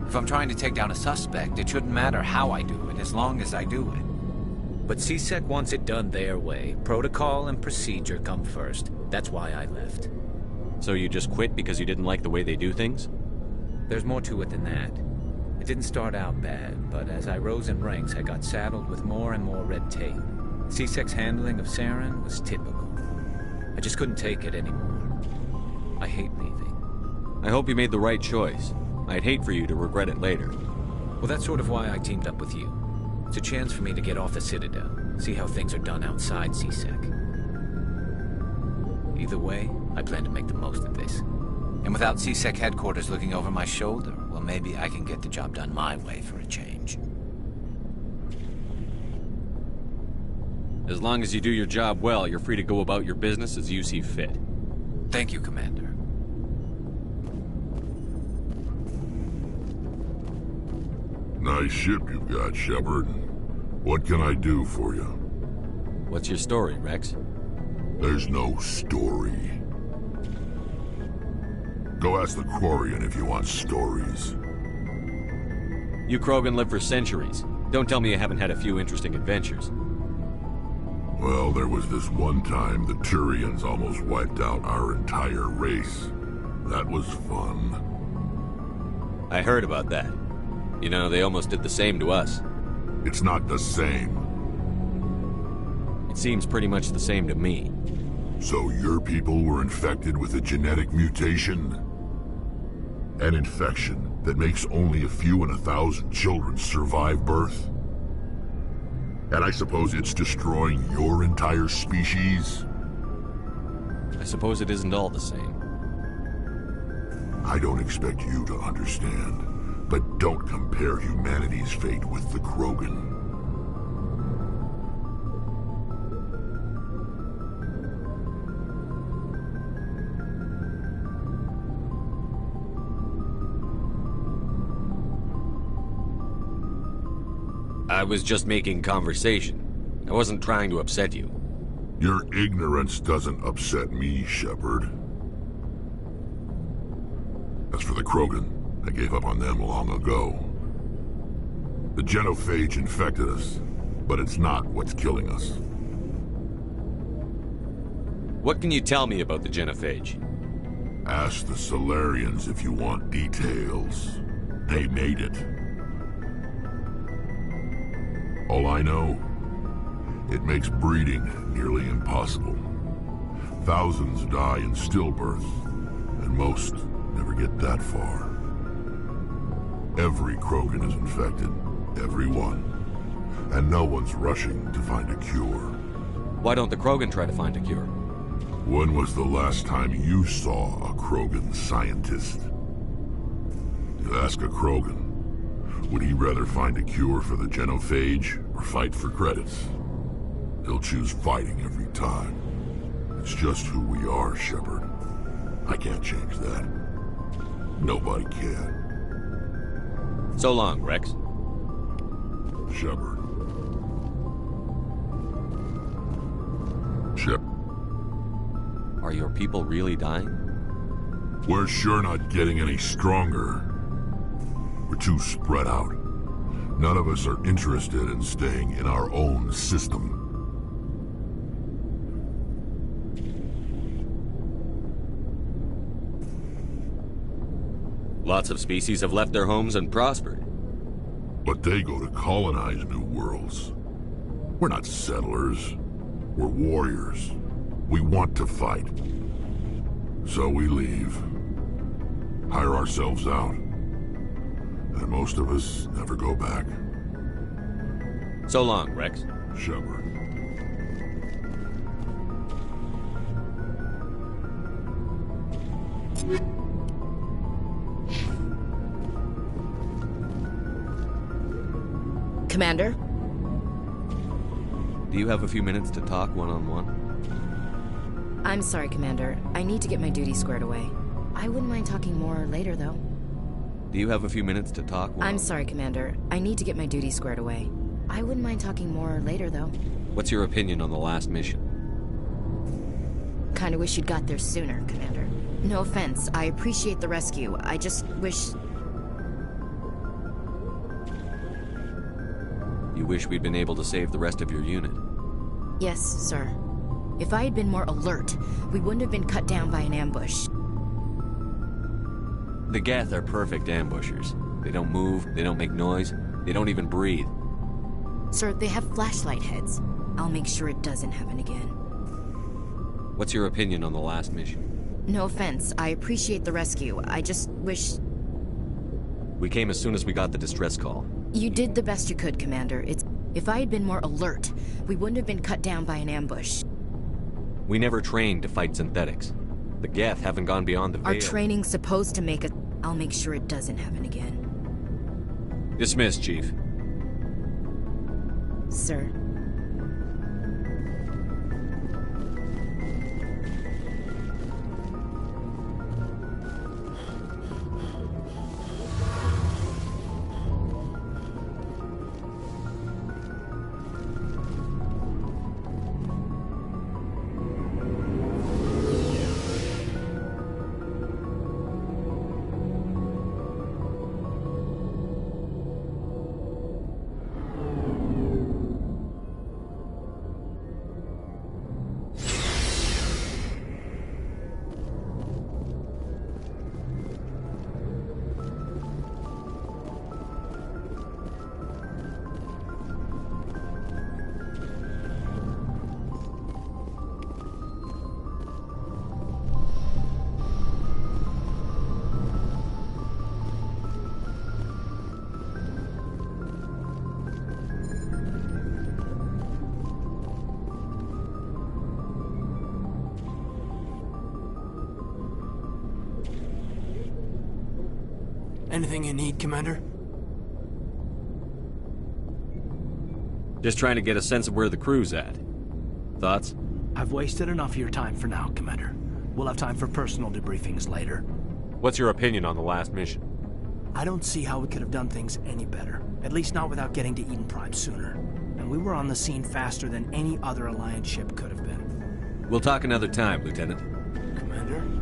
If I'm trying to take down a suspect, it shouldn't matter how I do it, as long as I do it. But CSEC wants it done their way. Protocol and procedure come first. That's why I left. So you just quit because you didn't like the way they do things? There's more to it than that. It didn't start out bad, but as I rose in ranks, I got saddled with more and more red tape. CSEC's handling of Saren was typical. I just couldn't take it anymore. I hate leaving. I hope you made the right choice. I'd hate for you to regret it later. Well, that's sort of why I teamed up with you. It's a chance for me to get off the Citadel, see how things are done outside CSEC. Either way, I plan to make the most of this. And without CSEC headquarters looking over my shoulder, well, maybe I can get the job done my way for a change. As long as you do your job well, you're free to go about your business as you see fit. Thank you, Commander. Nice ship you've got, Shepard. What can I do for you? What's your story, Rex? There's no story. Go ask the Quarian if you want stories. You Krogan live for centuries. Don't tell me you haven't had a few interesting adventures. Well, there was this one time the Turians almost wiped out our entire race. That was fun. I heard about that. You know, they almost did the same to us. It's not the same. It seems pretty much the same to me. So your people were infected with a genetic mutation? An infection that makes only a few in 1,000 children survive birth? And I suppose it's destroying your entire species? I suppose it isn't all the same. I don't expect you to understand, but don't compare humanity's fate with the Krogan. I was just making conversation. I wasn't trying to upset you. Your ignorance doesn't upset me, Shepard. As for the Krogan, I gave up on them long ago. The genophage infected us, but it's not what's killing us. What can you tell me about the genophage? Ask the Solarians if you want details. They made it. All I know, it makes breeding nearly impossible. Thousands die in stillbirth, and most never get that far. Every Krogan is infected, every one. And no one's rushing to find a cure. Why don't the Krogan try to find a cure? When was the last time you saw a Krogan scientist? You ask a Krogan, would he rather find a cure for the genophage or fight for credits? He'll choose fighting every time. It's just who we are, Shepard. I can't change that. Nobody can. So long, Rex. Shepard. Shep. Are your people really dying? We're sure not getting any stronger. We're too spread out. None of us are interested in staying in our own system. Lots of species have left their homes and prospered. But they go to colonize new worlds. We're not settlers. We're warriors. We want to fight. So we leave. Hire ourselves out. And most of us never go back. So long, Rex. Shepard. Commander? Do you have a few minutes to talk one-on-one? I'm sorry, Commander. I need to get my duty squared away. I wouldn't mind talking more later, though. Do you have a few minutes to talk one-on-one? I'm sorry, Commander. I need to get my duty squared away. I wouldn't mind talking more later, though. What's your opinion on the last mission? Kinda wish you'd got there sooner, Commander. No offense. I appreciate the rescue. I just wish... You wish we'd been able to save the rest of your unit? Yes, sir. If I had been more alert, we wouldn't have been cut down by an ambush. The Geth are perfect ambushers. They don't move, they don't make noise, they don't even breathe. Sir, they have flashlight heads. I'll make sure it doesn't happen again. What's your opinion on the last mission? No offense. I appreciate the rescue. I just wish... We came as soon as we got the distress call. You did the best you could, Commander. If I had been more alert, we wouldn't have been cut down by an ambush. We never trained to fight synthetics. The Geth haven't gone beyond the veil. Our training's supposed to make us... I'll make sure it doesn't happen again. Dismissed, Chief. Sir. Anything you need, Commander? Just trying to get a sense of where the crew's at. Thoughts? I've wasted enough of your time for now, Commander. We'll have time for personal debriefings later. What's your opinion on the last mission? I don't see how we could have done things any better. At least not without getting to Eden Prime sooner. And we were on the scene faster than any other Alliance ship could have been. We'll talk another time, Lieutenant. Commander?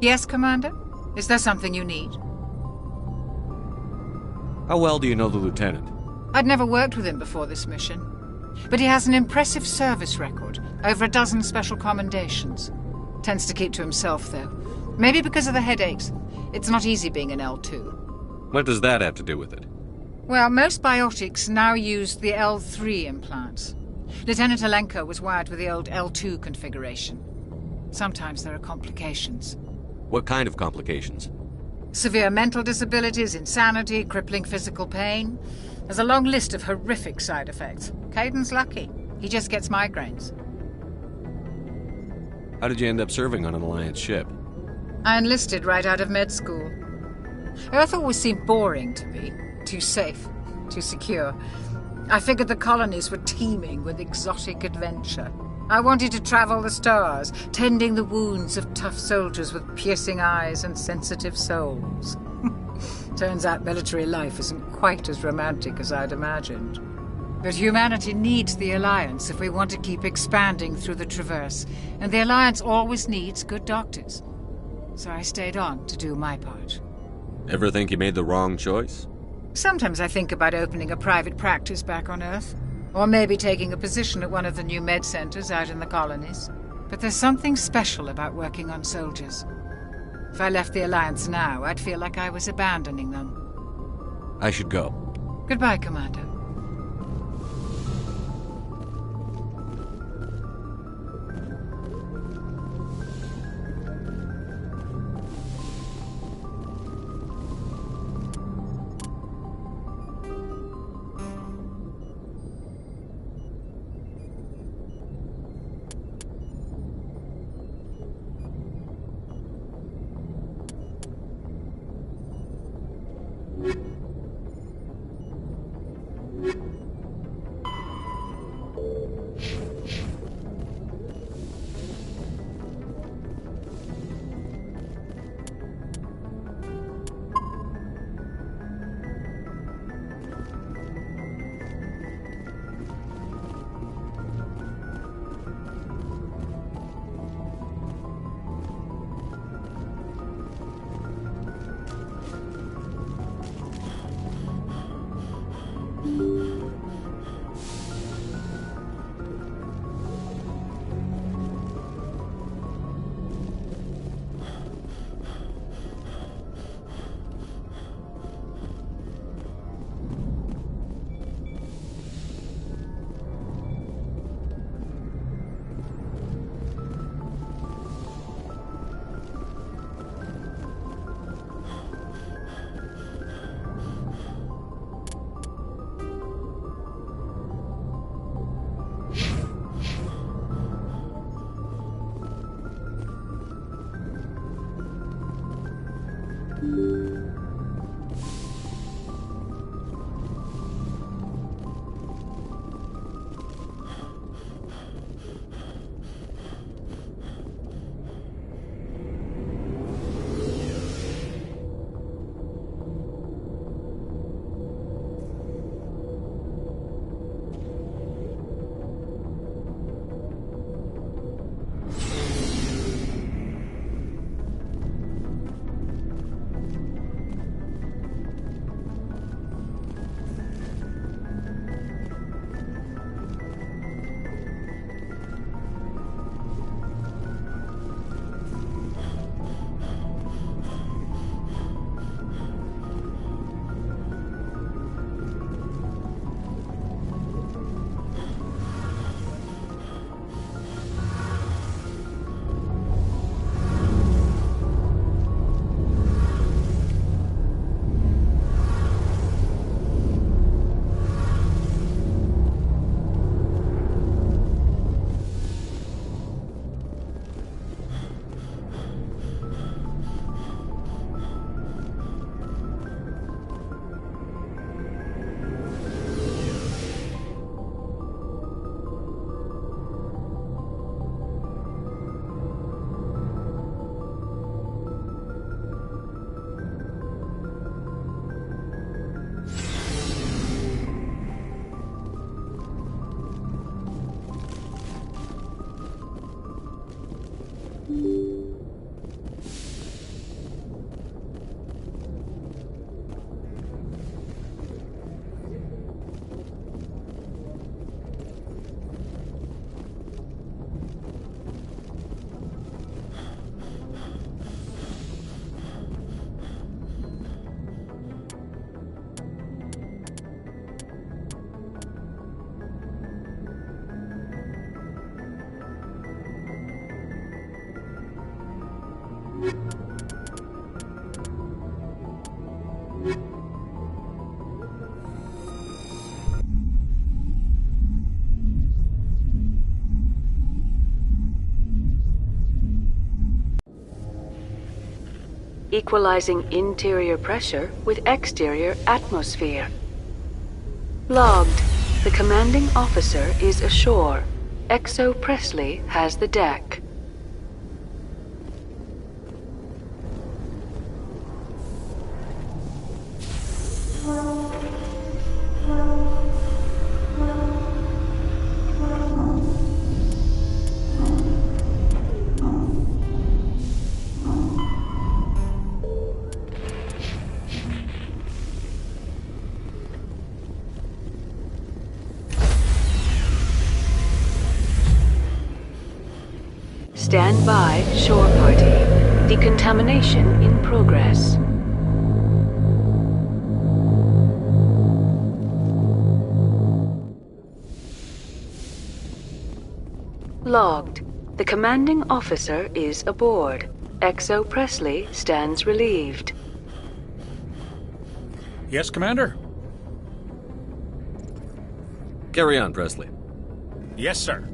Yes, Commander? Is there something you need? How well do you know the Lieutenant? I'd never worked with him before this mission. But he has an impressive service record, over a dozen special commendations. Tends to keep to himself, though. Maybe because of the headaches. It's not easy being an L2. What does that have to do with it? Well, most biotics now use the L3 implants. Lieutenant Alenko was wired with the old L2 configuration. Sometimes there are complications. What kind of complications? Severe mental disabilities, insanity, crippling physical pain. There's a long list of horrific side effects. Caden's lucky. He just gets migraines. How did you end up serving on an Alliance ship? I enlisted right out of med school. Earth always seemed boring to me. Too safe, too secure. I figured the colonies were teeming with exotic adventure. I wanted to travel the stars, tending the wounds of tough soldiers with piercing eyes and sensitive souls. Turns out military life isn't quite as romantic as I'd imagined. But humanity needs the Alliance if we want to keep expanding through the Traverse, and the Alliance always needs good doctors. So I stayed on to do my part. Ever think you made the wrong choice? Sometimes I think about opening a private practice back on Earth. Or maybe taking a position at one of the new med centers out in the colonies. But there's something special about working on soldiers. If I left the Alliance now, I'd feel like I was abandoning them. I should go. Goodbye, Commander. equalizing interior pressure with exterior atmosphere. Logged. The commanding officer is ashore. Exo Presley has the deck. Stand by, shore party. Decontamination in progress. Logged. The commanding officer is aboard. Exo Presley stands relieved. Yes, Commander? Carry on, Presley. Yes, sir.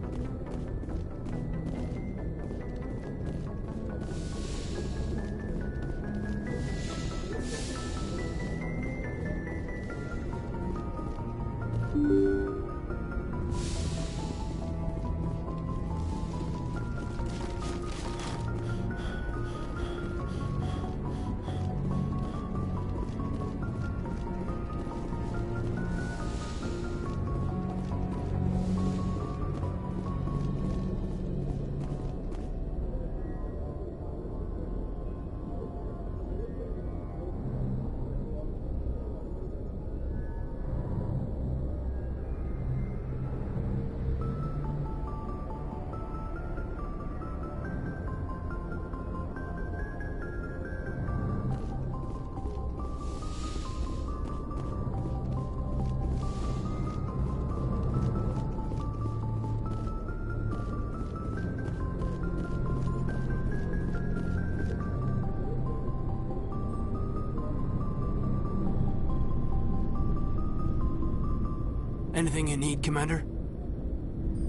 Anything you need, Commander?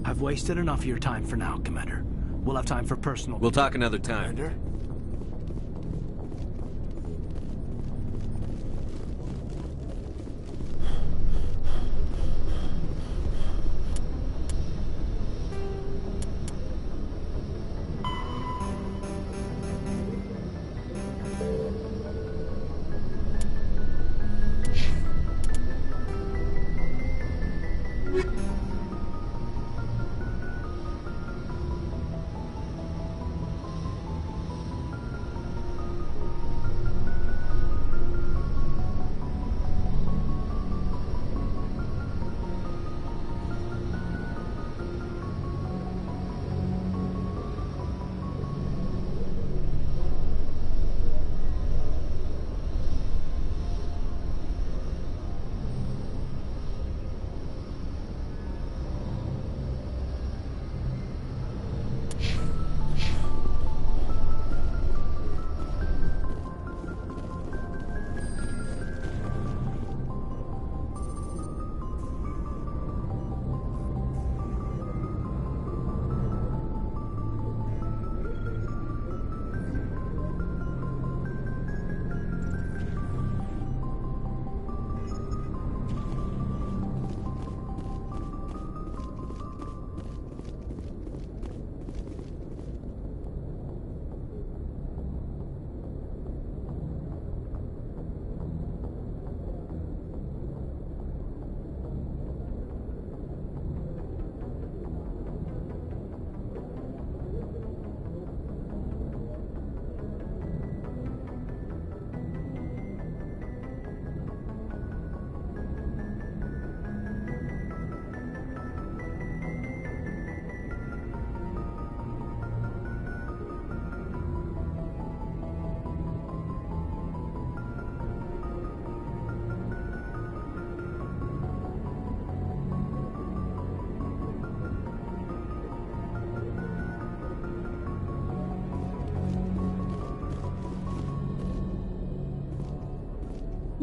I've wasted enough of your time for now, Commander. We'll have time for personal... We'll talk another time. Commander?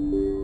Thank you.